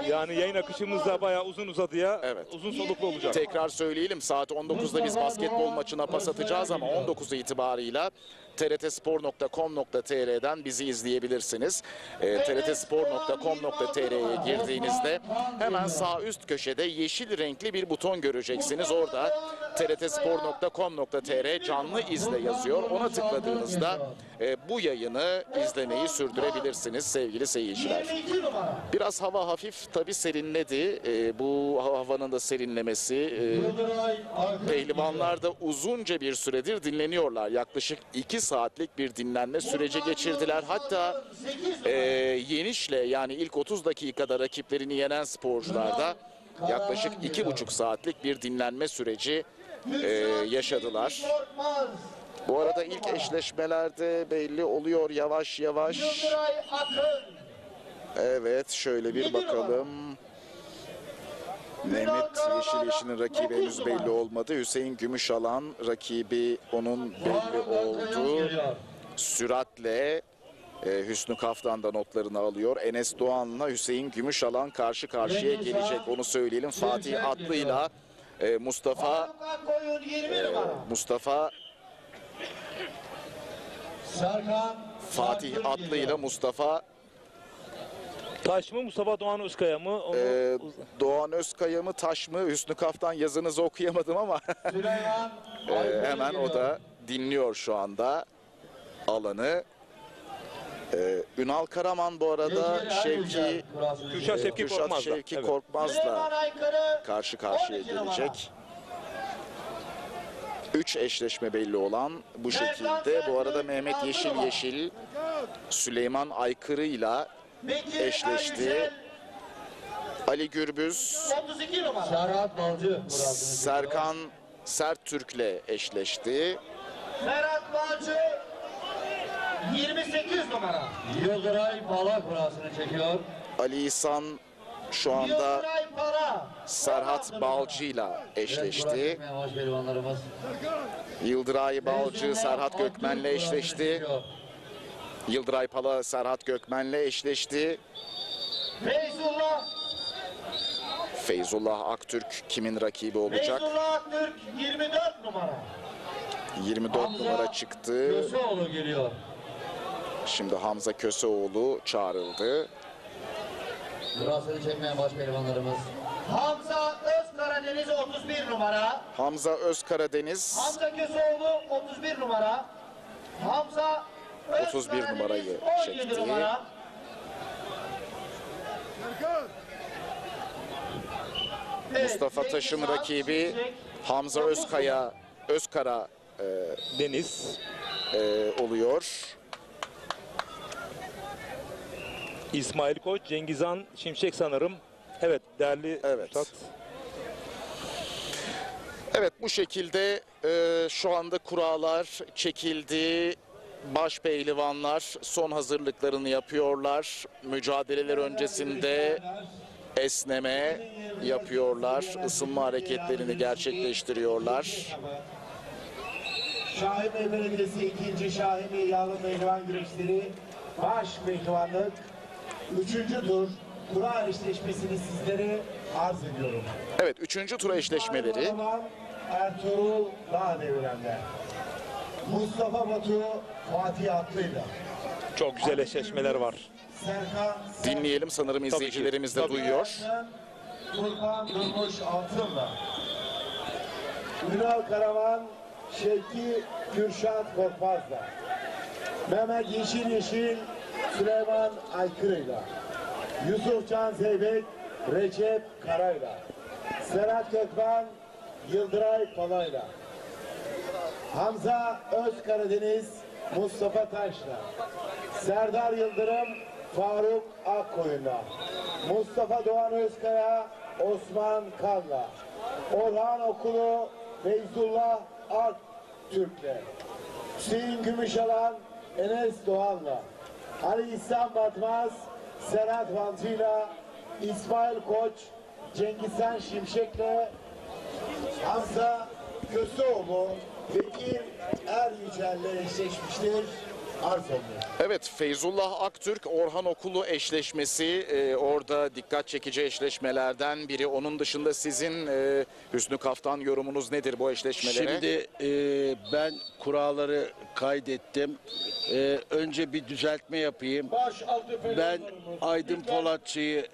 Speaker 6: Yani yayın akışımız da bayağı uzun uzadıya, uzun soluklu olacak.
Speaker 8: Tekrar söyleyelim, saat 19'da biz basketbol maçına pas atacağız ama 19 itibarıyla trtspor.com.tr'den bizi izleyebilirsiniz. trtspor.com.tr'ye girdiğinizde hemen sağ üst köşede yeşil renkli bir buton göreceksiniz. Orada trtspor.com.tr canlı izle yazıyor. Ona tıkladığınızda bu yayını izlemeyi sürdürebilirsiniz sevgili seyirciler. Biraz hava hafif tabii serinledi. Bu havanın da serinlemesi pehlivanlar da uzunca bir süredir dinleniyorlar. Yaklaşık 2 saatlik bir dinlenme süreci geçirdiler. Hatta yenişle yani ilk 30 dakikada rakiplerini yenen sporcular da yaklaşık 2,5 saatlik bir dinlenme süreci yaşadılar. Bu arada ilk eşleşmelerde belli oluyor yavaş yavaş.
Speaker 14: Yıldıray Akın.
Speaker 8: Evet, şöyle bir bakalım. Mehmet Yeşil rakibi henüz belli olmadı. Hüseyin Gümüşalan rakibi onun belli oldu. Süratle Hüsnü Kaftan da notlarını alıyor. Enes Doğan'la Hüseyin Gümüşalan karşı karşıya gelecek. Onu söyleyelim. Fatih Atlı'yla Mustafa Fatih Atlı'yla Mustafa
Speaker 6: Taş mı Mustafa Doğan Özkaya mı?
Speaker 8: Doğan Özkaya mı Taş mı? Hüsnü Kaftan yazınızı okuyamadım ama hemen o da dinliyor şu anda alanı. Ünal Karaman bu arada Kürşat Şevki Korkmaz'la karşı karşıya gelecek. 3 eşleşme belli olan bu şekilde. Bu arada Mehmet Yeşil Süleyman Aykırı'yla eşleşti. Ali Gürbüz Serkan Serttürk'le eşleşti.
Speaker 14: Ferhat Balcı 28 numara.
Speaker 3: Yıldıray Pala kurasını çekiyor.
Speaker 8: Ali İhsan şu anda Serhat Balcı'yla eşleşti. Yıldıray Balcı Serhat Gökmen'le eşleşti. Yıldıray Pala Serhat Gökmen'le eşleşti. Feyzullah Aktürk kimin rakibi olacak?
Speaker 14: Feyzullah Aktürk 24 numara.
Speaker 8: 24 numara çıktı.
Speaker 3: Köseoğlu geliyor.
Speaker 8: Şimdi Hamza Köseoğlu çağrıldı.
Speaker 3: Kurasını çekmeyen baş pehlivanlarımız.
Speaker 14: Hamza Özkaradeniz 31 numara.
Speaker 8: Hamza Özkaradeniz
Speaker 14: Hamza Köseoğlu 31 numara. Hamza
Speaker 8: 31 numarayı
Speaker 14: 17
Speaker 8: çekti.
Speaker 14: numara.
Speaker 8: Mustafa Taş'ın rakibi Hamza Özkara
Speaker 6: Deniz
Speaker 8: oluyor.
Speaker 6: İsmail Koç, Cengizhan Şimşek sanırım. Evet, değerli Üstad.
Speaker 8: Evet, bu şekilde şu anda kurallar çekildi. Baş pehlivanlar son hazırlıklarını yapıyorlar. Mücadeleler öncesinde esneme yapıyorlar. Isınma hareketlerini gerçekleştiriyorlar.
Speaker 14: Şahin Bey Belediyesi 2. Şahin Bey Yağlı Pehlivan Güreşleri baş pehlivanlık 3. tur kura eşleşmesini sizlere arz ediyorum.
Speaker 8: Evet, 3. tur eşleşmeleri.
Speaker 14: Ertuğrul Dağdeviren'de. Mustafa Batu Fatih Atlı'yla.
Speaker 6: Çok güzel eşleşmeler var.
Speaker 14: Serkan
Speaker 8: Dinleyelim, sanırım izleyicilerimiz de duyuyor.
Speaker 14: Furkan Durmuş Altın'la. Ünal Karaman Şevki Kürşat Korkmaz'la. Mehmet Yeşil Süleyman Aykırı'yla. Yusufcan Zeybek Recep Kara'yla. Serhat Gökmen Yıldıray Pala'yla. Hamza Özkaradeniz Mustafa Taş'la. Serdar Yıldırım Faruk Akkoyun'la. Mustafa Doğan Özkaya Osman Kan'la. Orhan Okulu Feyzullah Aktürk'le. Hüseyin Gümüşalan Enes Doğan'la. Ali İhsan Batmaz Serhat Balcı'yla. İsmail Koç Cengizhan Şimşek'le. Hamza Köseoğlu Bekir Yücel'le eşleşmiştir.
Speaker 8: Evet, Feyzullah Aktürk Orhan Okulu eşleşmesi orada dikkat çekici eşleşmelerden biri. Onun dışında sizin Hüsnü Kaftan yorumunuz nedir bu eşleşmelere?
Speaker 15: Şimdi ben kuralları kaydettim. Önce bir düzeltme yapayım. Ben Aydın Polatçı'yı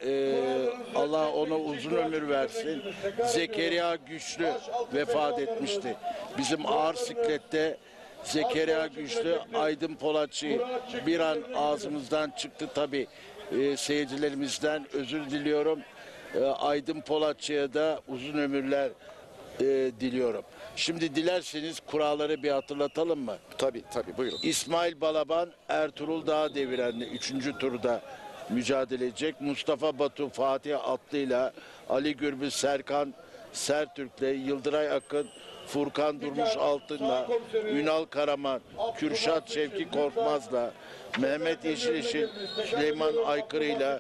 Speaker 15: Allah ona uzun ömür versin. Zekeriya Güçlü vefat etmişti. Bizim ağır siklette Zekeriya Güçlü, Aydın Polatçı bir an ağzımızdan çıktı tabii. Seyircilerimizden özür diliyorum. Aydın Polatçı'ya da uzun ömürler diliyorum. Şimdi dilerseniz kuralları bir hatırlatalım mı?
Speaker 8: Tabii buyurun.
Speaker 15: İsmail Balaban Ertuğrul Dağdeviren'le 3. turda mücadele edecek. Mustafa Batu Fatih Atlı'yla, Ali Gürbüz Serkan Serttürk'le, Yıldıray Akın Furkan Durmuş Altın'la, Ünal Karaman, Kürşat Şevki Korkmaz'la, Mehmet Yeşiliş'in Süleyman Aykırı'yla,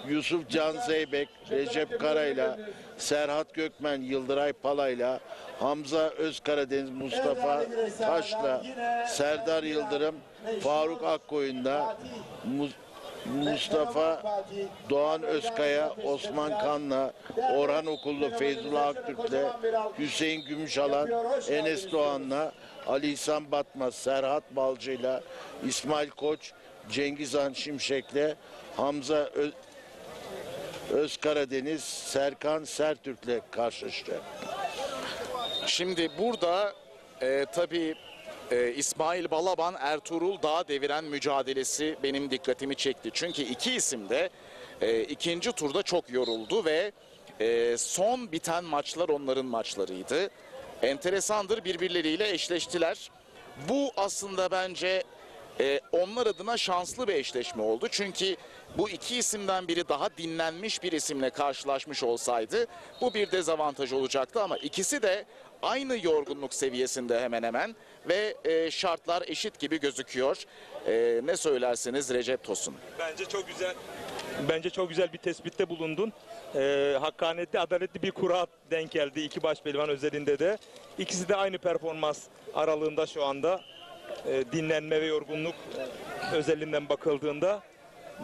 Speaker 15: Yusuf Can Zeybek, Recep Kara'yla, Serhat Gökmen, Yıldıray Pala'yla, Hamza Özkaradeniz, Mustafa Taş'la, Serdar Yıldırım, Faruk Akkoyun'la, Mustafa Doğan Özkaya, Osman Kan'la, Orhan Okullu, Feyzullah Aktürk'le, Hüseyin Gümüşalan, Enes Doğan'la, Ali İhsan Batmaz, Serhat Balcı'yla, İsmail Koç, Cengizhan Şimşek'le, Hamza Özkaradeniz, Serkan Sertürk'le karşılaştı.
Speaker 8: Şimdi burada tabii İsmail Balaban Ertuğrul Dağ deviren mücadelesi benim dikkatimi çekti. Çünkü iki isim de ikinci turda çok yoruldu ve son biten maçlar onların maçlarıydı. Enteresandır, birbirleriyle eşleştiler. Bu aslında bence onlar adına şanslı bir eşleşme oldu. Çünkü bu iki isimden biri daha dinlenmiş bir isimle karşılaşmış olsaydı bu bir dezavantaj olacaktı ama ikisi de aynı yorgunluk seviyesinde hemen hemen ve şartlar eşit gibi gözüküyor. Ne söylersiniz Recep Tosun?
Speaker 6: Bence çok güzel bir tespitte bulundun. Hakkaniyetli, adaletli bir kura denk geldi iki baş pehlivan özelinde de. İkisi de aynı performans aralığında şu anda. Dinlenme ve yorgunluk özelinden bakıldığında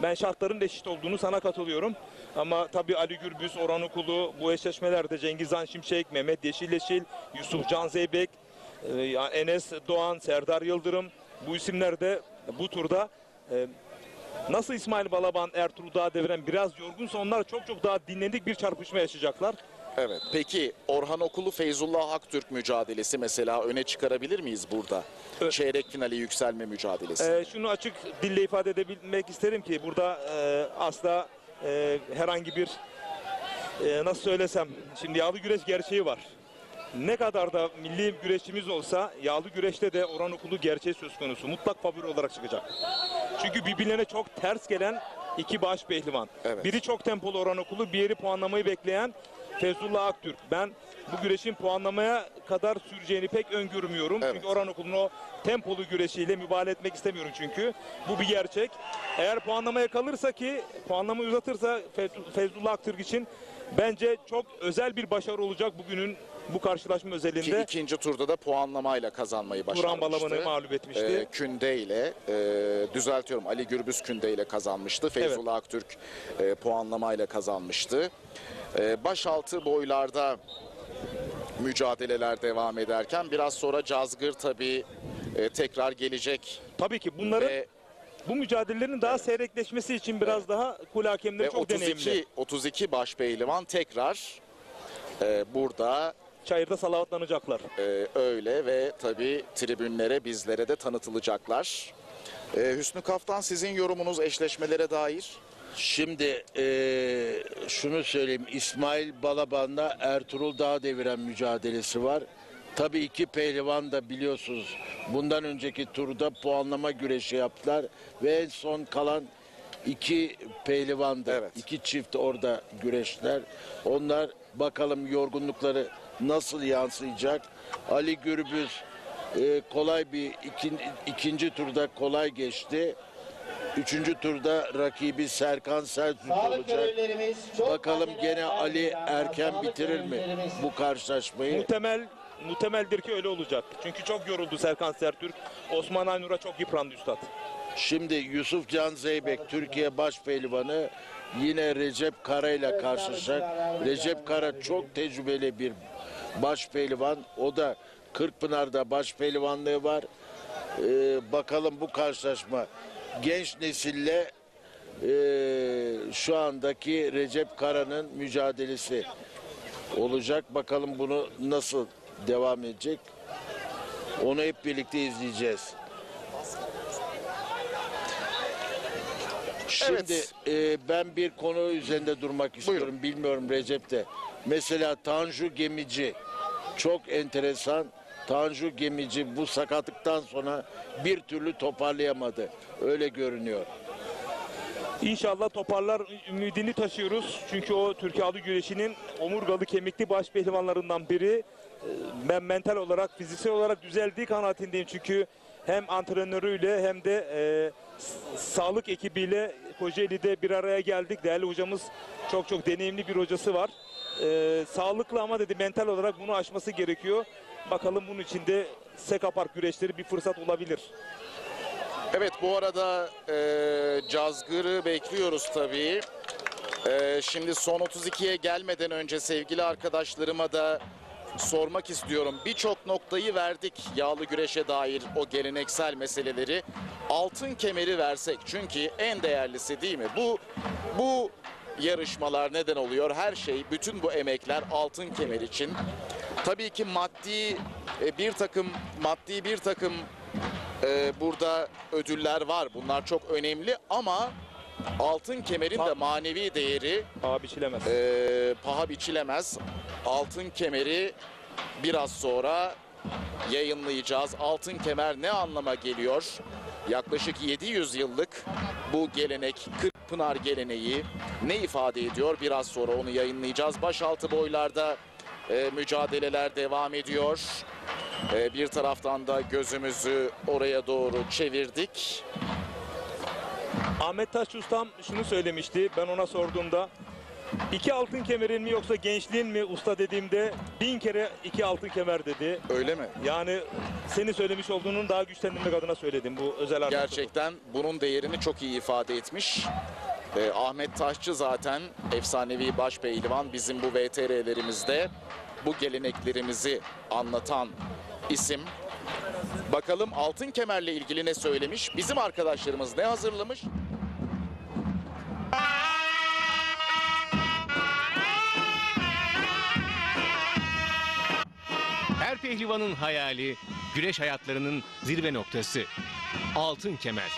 Speaker 6: ben şartların eşit olduğunu sana katılıyorum. Ama tabii Ali Gürbüz, Orhan Okulu bu eşleşmelerde Cengizhan Şimşek, Mehmet Yeşilleşil, Yusuf Can Zeybek, Enes Doğan, Serdar Yıldırım bu isimler de bu turda nasıl İsmail Balaban, Ertuğrul Dağ deviren biraz yorgunsa onlar çok daha dinlendik bir çarpışma yaşayacaklar.
Speaker 8: Evet. Peki Orhan Okulu Feyzullah Aktürk mücadelesi mesela öne çıkarabilir miyiz burada? Çeyrek finali yükselme mücadelesi.
Speaker 6: Şunu açık dille ifade edebilmek isterim ki burada asla herhangi bir nasıl söylesem şimdi yağlı güreş gerçeği var. Ne kadar da milli güreşçimiz olsa yağlı güreşte de Orhan Okulu gerçeği söz konusu. Mutlak favori olarak çıkacak. Çünkü birbirlerine çok ters gelen iki baş pehlivan.
Speaker 8: Evet.
Speaker 6: Biri çok tempolu Orhan Okulu, diğeri puanlamayı bekleyen Feyzullah Aktürk. Ben bu güreşin puanlamaya kadar süreceğini pek öngörmüyorum. Evet. Çünkü Orhan Okulu'nun o tempolu güreşiyle mübalağa etmek istemiyorum çünkü. Bu bir gerçek. Eğer puanlamaya kalırsa ki puanlamayı uzatırsa Feyzullah Aktürk için bence çok özel bir başarı olacak bugünün bu karşılaşma özelinde.
Speaker 8: Ki ikinci turda da puanlamayla kazanmayı başarmıştı.
Speaker 6: Turan Balaban'ı mağlup etmişti.
Speaker 8: Künde ile düzeltiyorum Ali Gürbüz Künde ile kazanmıştı. Feyzullah Aktürk puanlamayla kazanmıştı. Başaltı boylarda mücadeleler devam ederken biraz sonra Cazgır tabii tekrar gelecek.
Speaker 6: Tabii ki bunların bu mücadelelerin daha seyrekleşmesi için biraz daha kule hakemleri çok deneyimli.
Speaker 8: 32 baş pehlivan tekrar burada
Speaker 6: çayırda salavatlanacaklar.
Speaker 8: Öyle ve tabii tribünlere bizlere de tanıtılacaklar. Hüsnü Kaftan sizin yorumunuz eşleşmelere dair?
Speaker 15: Şimdi şunu söyleyeyim. İsmail Balaban'la Ertuğrul Dağ deviren mücadelesi var. Tabii iki pehlivan da biliyorsunuz bundan önceki turda puanlama güreşi yaptılar. Ve en son kalan iki pehlivandı. Evet. İki çift orada güreşler. Onlar bakalım yorgunlukları nasıl yansıyacak. Ali Gürbüz kolay bir ikinci turda kolay geçti. Üçüncü turda rakibi Serkan Selçuk olacak. Bakalım gene Ali erken bitirir mi bu karşılaşmayı?
Speaker 6: Muhtemeldir ki öyle olacak. Çünkü çok yoruldu Serkan Sertürk. Osman Aynur'a çok yıprandı üstad.
Speaker 15: Şimdi Yusuf Can Zeybek Türkiye baş pehlivanı yine Recep Kara ile karşılaşacak. Recep Kara çok tecrübeli bir baş pehlivan. O da Kırkpınar'da baş pehlivanlığı var. Bakalım bu karşılaşma genç nesille şu andaki Recep Kara'nın mücadelesi olacak. Bakalım bunu nasıl devam edecek. Onu hep birlikte izleyeceğiz. Şimdi ben bir konu üzerinde durmak istiyorum. Buyurun. Bilmiyorum Recep'te. Mesela Tanju Gemici çok enteresan. Tanju Gemici bu sakatlıktan sonra bir türlü toparlayamadı. Öyle görünüyor.
Speaker 6: İnşallah toparlar ümidini taşıyoruz. Çünkü o Türk halkı güreşinin omurgalı kemikli baş pehlivanlarından biri. ben mental olarak, fiziksel olarak düzeldiği kanaatindeyim. Çünkü hem antrenörüyle hem de sağlık ekibiyle Kocaeli'de bir araya geldik. Değerli hocamız çok deneyimli bir hocası var. Sağlıklı ama dedi mental olarak bunu aşması gerekiyor. Bakalım bunun için de Seka Park güreşleri bir fırsat olabilir.
Speaker 8: Evet, bu arada Cazgır'ı bekliyoruz tabii. Şimdi son 32'ye gelmeden önce sevgili arkadaşlarıma da sormak istiyorum. Birçok noktayı verdik yağlı güreşe dair, o geleneksel meseleleri. Altın kemeri versek, çünkü en değerlisi değil mi? Bu yarışmalar neden oluyor? Her şey, bütün bu emekler altın kemer için. Tabii ki maddi bir takım burada ödüller var. Bunlar çok önemli ama altın kemerin de manevi değeri paha biçilemez. Altın kemeri biraz sonra yayınlayacağız. Altın kemer ne anlama geliyor? Yaklaşık 700 yıllık bu gelenek, Kırkpınar geleneği ne ifade ediyor? Biraz sonra onu yayınlayacağız. Başaltı boylarda mücadeleler devam ediyor. Bir taraftan da gözümüzü oraya doğru çevirdik.
Speaker 6: Ahmet Taşçı ustam şunu söylemişti. Ben ona sorduğumda 2 altın kemerin mi yoksa gençliğin mi usta dediğimde 1000 kere 2 altın kemer dedi.
Speaker 8: Öyle mi?
Speaker 6: Yani senin söylemiş olduğunun daha güçlendirmek adına söyledim bu özel arkadaşlar.
Speaker 8: Gerçekten bunun değerini çok iyi ifade etmiş. Ahmet Taşçı zaten efsanevi başpehlivan, bizim bu VTR'lerimizde bu geleneklerimizi anlatan isim. Bakalım altın kemerle ilgili ne söylemiş? Bizim arkadaşlarımız ne hazırlamış?
Speaker 16: Her pehlivanın hayali, güreş hayatlarının zirve noktası. Altın kemer.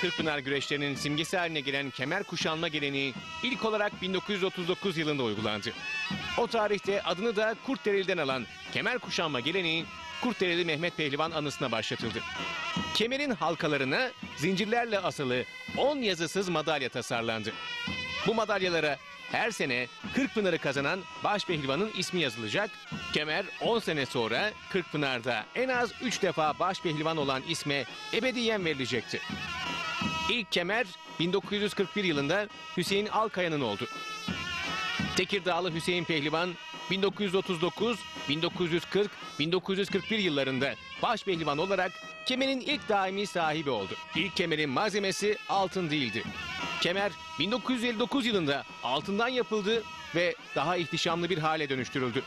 Speaker 16: Kırkpınar güreşlerinin simgesi haline gelen kemer kuşanma geleneği ilk olarak 1939 yılında uygulandı. O tarihte adını da Kurtdereli'den alan kemer kuşanma geleneği Kurtdereli Mehmet Pehlivan anısına başlatıldı. Kemerin halkalarına zincirlerle asılı 10 yazısız madalya tasarlandı. Bu madalyalara her sene Kırkpınar'ı kazanan başpehlivanın ismi yazılacak. Kemer 10 sene sonra Kırkpınar'da en az 3 defa başpehlivan olan isme ebediyen verilecekti. İlk kemer 1941 yılında Hüseyin Alkaya'nın oldu. Tekirdağlı Hüseyin Pehlivan 1939, 1940, 1941 yıllarında başpehlivan olarak kemerin ilk daimi sahibi oldu. İlk kemerin malzemesi altın değildi. Kemer 1959 yılında altından yapıldı ve daha ihtişamlı bir hale dönüştürüldü.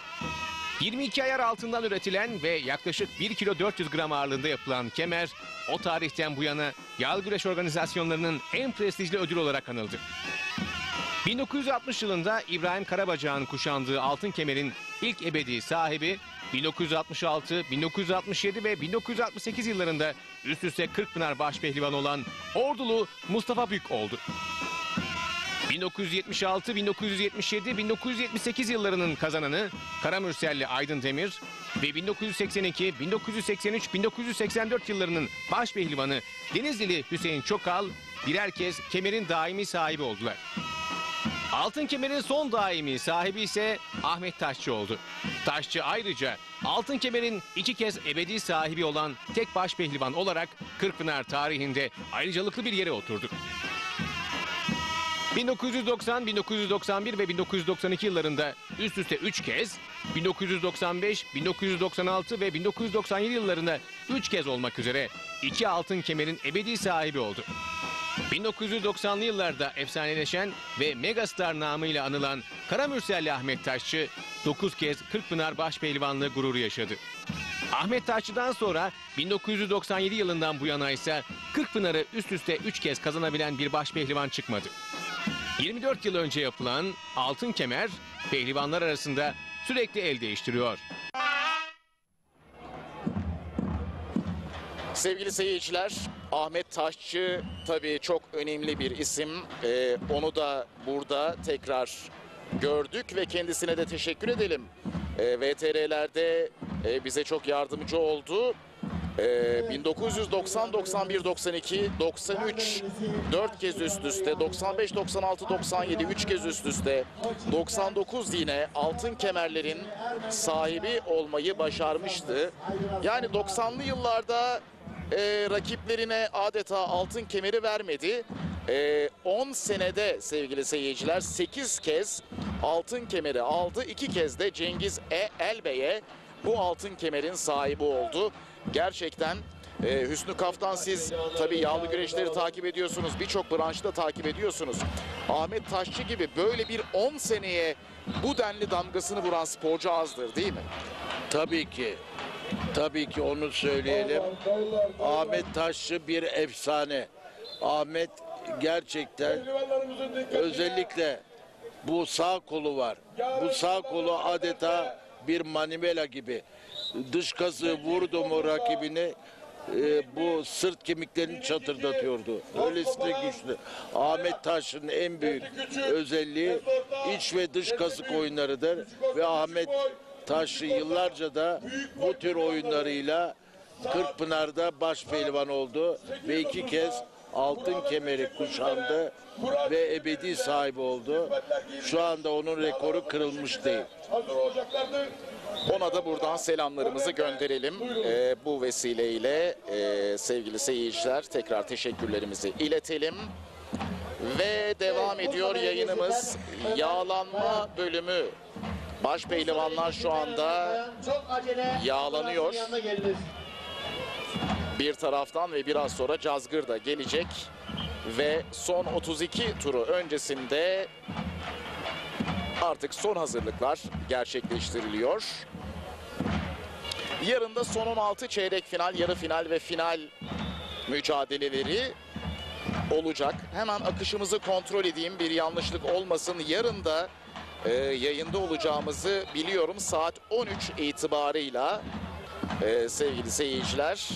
Speaker 16: 22 ayar altından üretilen ve yaklaşık 1 kilo 400 gram ağırlığında yapılan kemer o tarihten bu yana yağlı güreş organizasyonlarının en prestijli ödül olarak anıldı. 1960 yılında İbrahim Karabacak'ın kuşandığı altın kemerin ilk ebedi sahibi 1966, 1967 ve 1968 yıllarında üst üste Kırkpınar başpehlivanı olan Ordulu Mustafa Bük oldu. 1976, 1977, 1978 yıllarının kazananı Karamürselli Aydın Demir ve 1982, 1983, 1984 yıllarının başpehlivanı Denizlili Hüseyin Çokal birer kez kemerin daimi sahibi oldular. Altın kemerin son daimi sahibi ise Ahmet Taşçı oldu. Taşçı ayrıca altın kemerin 2 kez ebedi sahibi olan tek başpehlivan olarak Kırkpınar tarihinde ayrıcalıklı bir yere oturdu. 1990, 1991 ve 1992 yıllarında üst üste 3 kez, 1995, 1996 ve 1997 yıllarında 3 kez olmak üzere 2 altın kemerin ebedi sahibi oldu. 1990'lı yıllarda efsaneleşen ve megastar namıyla anılan Karamürselli Ahmet Taşçı 9 kez Kırkpınar başpehlivanlığı gururu yaşadı. Ahmet Taşçı'dan sonra 1997 yılından bu yana ise Kırkpınar'ı üst üste 3 kez kazanabilen bir başpehlivan çıkmadı. 24 yıl önce yapılan altın kemer pehlivanlar arasında sürekli el değiştiriyor.
Speaker 8: Sevgili seyirciler, Ahmet Taşçı tabii çok önemli bir isim. Onu da burada tekrar gördük ve kendisine de teşekkür edelim. VTR'lerde bize çok yardımcı oldu. 1990, 91, 92, 93 4 kez üst üste, 95, 96, 97 3 kez üst üste, 99 yine altın kemerlerin sahibi olmayı başarmıştı. Yani 90'lı yıllarda rakiplerine adeta altın kemeri vermedi. 10 senede sevgili seyirciler 8 kez altın kemeri aldı. 2 kez de Cengiz Elbey'e bu altın kemerin sahibi oldu. Gerçekten Hüsnü Kaftan, siz tabii yağlı güreşleri takip ediyorsunuz. Birçok branşta takip ediyorsunuz. Ahmet Taşçı gibi böyle bir 10 seneye bu denli damgasını vuran sporcu azdır değil mi?
Speaker 9: Tabii ki. Tabii ki onu söyleyelim. Ahmet Taşçı bir efsane. Ahmet gerçekten özellikle bu sağ kolu var. Bu sağ kolu adeta bir manivela gibi. Dış kası vurdu mu rakibini bu sırt kemiklerini çatırdatıyordu. Öylesine güçlü. Ahmet Taşçı'nın en büyük özelliği iç ve dış kasık oyunlarıdır. Ve Ahmet Taşçı yıllarca da bu tür oyunlarıyla Kırkpınar'da baş pehlivan oldu ve 2 kez altın kemeri kuşandı ve ebedi sahibi oldu. Şu anda onun rekoru kırılmış değil.
Speaker 8: Ona da buradan selamlarımızı gönderelim. Bu vesileyle sevgili seyirciler tekrar teşekkürlerimizi iletelim. Ve devam ediyor yayınımız. Yağlanma bölümü. Baş pehlivanlar şu anda yağlanıyor. Bir taraftan ve biraz sonra Cazgır da gelecek. Ve son 32 turu öncesinde artık son hazırlıklar gerçekleştiriliyor. Yarın da son 16 çeyrek final, yarı final ve final mücadeleleri olacak. Hemen akışımızı kontrol edeyim, bir yanlışlık olmasın. Yarın da yayında olacağımızı biliyorum saat 13 itibarıyla sevgili seyirciler.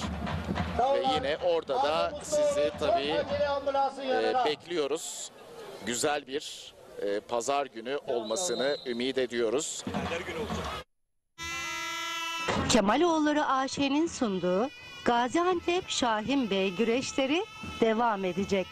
Speaker 8: Ve yine orada da sizi tabii bekliyoruz. Güzel bir pazar günü olmasını ümit ediyoruz.
Speaker 4: Kemaloğulları AŞ'nin sunduğu Gaziantep Şahin Bey güreşleri devam edecek.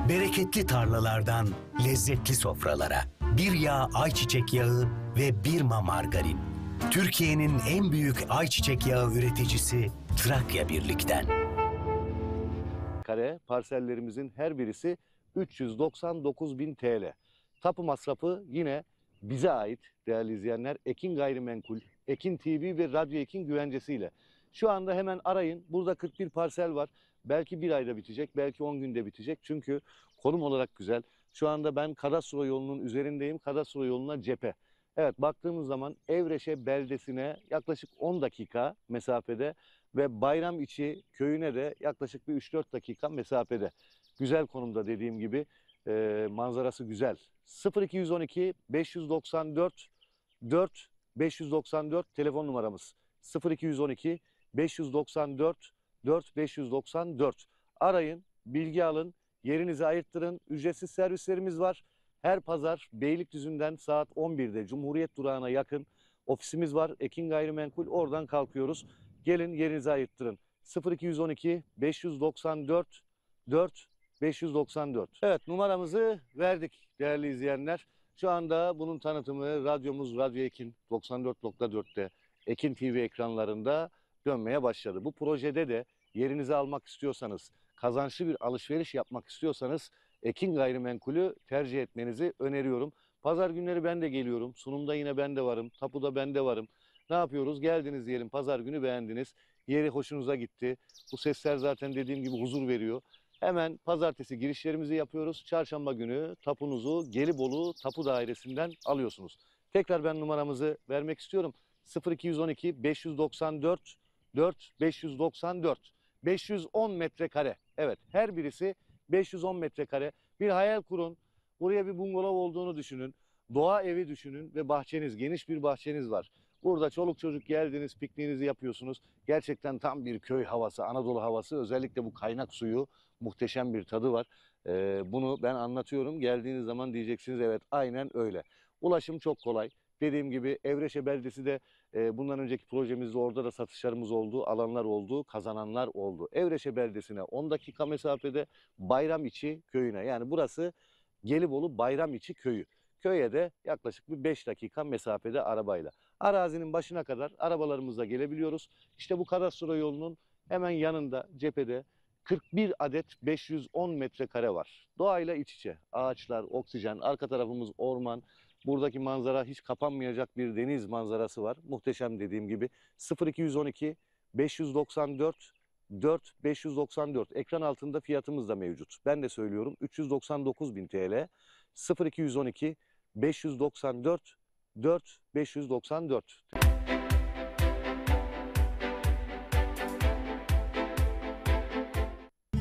Speaker 19: Bereketli tarlalardan lezzetli sofralara, bir yağ ayçiçek yağı ve Birma margarin. Türkiye'nin en büyük ayçiçek yağı üreticisi Trakya Birlik'ten.
Speaker 20: Kare parsellerimizin her birisi 399.000 TL. Tapu masrafı yine bize ait değerli izleyenler. Ekin Gayrimenkul, Ekin TV ve Radyo Ekin güvencesiyle. Şu anda hemen arayın. Burada 41 parsel var. Belki bir ayda bitecek, belki 10 günde bitecek. Çünkü konum olarak güzel. Şu anda ben kadastro yolunun üzerindeyim. Kadastro yoluna cephe. Evet, baktığımız zaman Evreşe beldesine yaklaşık 10 dakika mesafede ve Bayram-içi köyüne de yaklaşık bir 3-4 dakika mesafede. Güzel konumda dediğim gibi, manzarası güzel. 0212 594 4 594 telefon numaramız. 0212 594 4 594. Arayın, bilgi alın, yerinizi ayırttırın. Ücretsiz servislerimiz var. Her pazar Beylikdüzü'nden saat 11'de Cumhuriyet Durağı'na yakın ofisimiz var. Ekin Gayrimenkul, oradan kalkıyoruz. Gelin, yerinizi ayırttırın. 0212 594 4 594. Evet, numaramızı verdik değerli izleyenler. Şu anda bunun tanıtımı radyomuz Radyo Ekin 94.4'te Ekin TV ekranlarında dönmeye başladı. Bu projede de yerinizi almak istiyorsanız, kazançlı bir alışveriş yapmak istiyorsanız Ekin Gayrimenkul'ü tercih etmenizi öneriyorum. Pazar günleri ben de geliyorum. Sunumda yine ben de varım. Tapuda ben de varım. Ne yapıyoruz? Geldiniz diyelim. Pazar günü beğendiniz. Yeri hoşunuza gitti. Bu sesler zaten dediğim gibi huzur veriyor. Hemen pazartesi girişlerimizi yapıyoruz. Çarşamba günü tapunuzu Gelibolu Tapu Dairesi'nden alıyorsunuz. Tekrar ben numaramızı vermek istiyorum. 0212 594 4 594. 510 metrekare. Evet, her birisi 510 metrekare. Bir hayal kurun. Buraya bir bungalov olduğunu düşünün. Doğa evi düşünün ve bahçeniz, geniş bir bahçeniz var. Burada çoluk çocuk geldiniz, pikniğinizi yapıyorsunuz. Gerçekten tam bir köy havası, Anadolu havası. Özellikle bu kaynak suyu muhteşem bir tadı var. Bunu ben anlatıyorum. Geldiğiniz zaman diyeceksiniz evet aynen öyle. Ulaşım çok kolay. Dediğim gibi Evreşe beldesi de bundan önceki projemizde orada da satışlarımız oldu, alanlar oldu, kazananlar oldu. Evreşe beldesine 10 dakika mesafede, Bayramiçi köyüne, yani burası Gelibolu Bayramiçi köyü. Köye de yaklaşık bir 5 dakika mesafede arabayla. Arazinin başına kadar arabalarımızla gelebiliyoruz. İşte bu kadastro yolunun hemen yanında cephede 41 adet 510 metrekare var. Doğayla iç içe. Ağaçlar, oksijen, arka tarafımız orman. Buradaki manzara hiç kapanmayacak bir deniz manzarası var. Muhteşem dediğim gibi. 0212 594 4594. Ekran altında fiyatımız da mevcut. Ben de söylüyorum 399.000 TL. 0212 594 4594.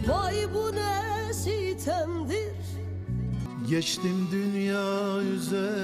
Speaker 21: Vay bu ne sitemdir.
Speaker 22: Geçtim dünya üzerinde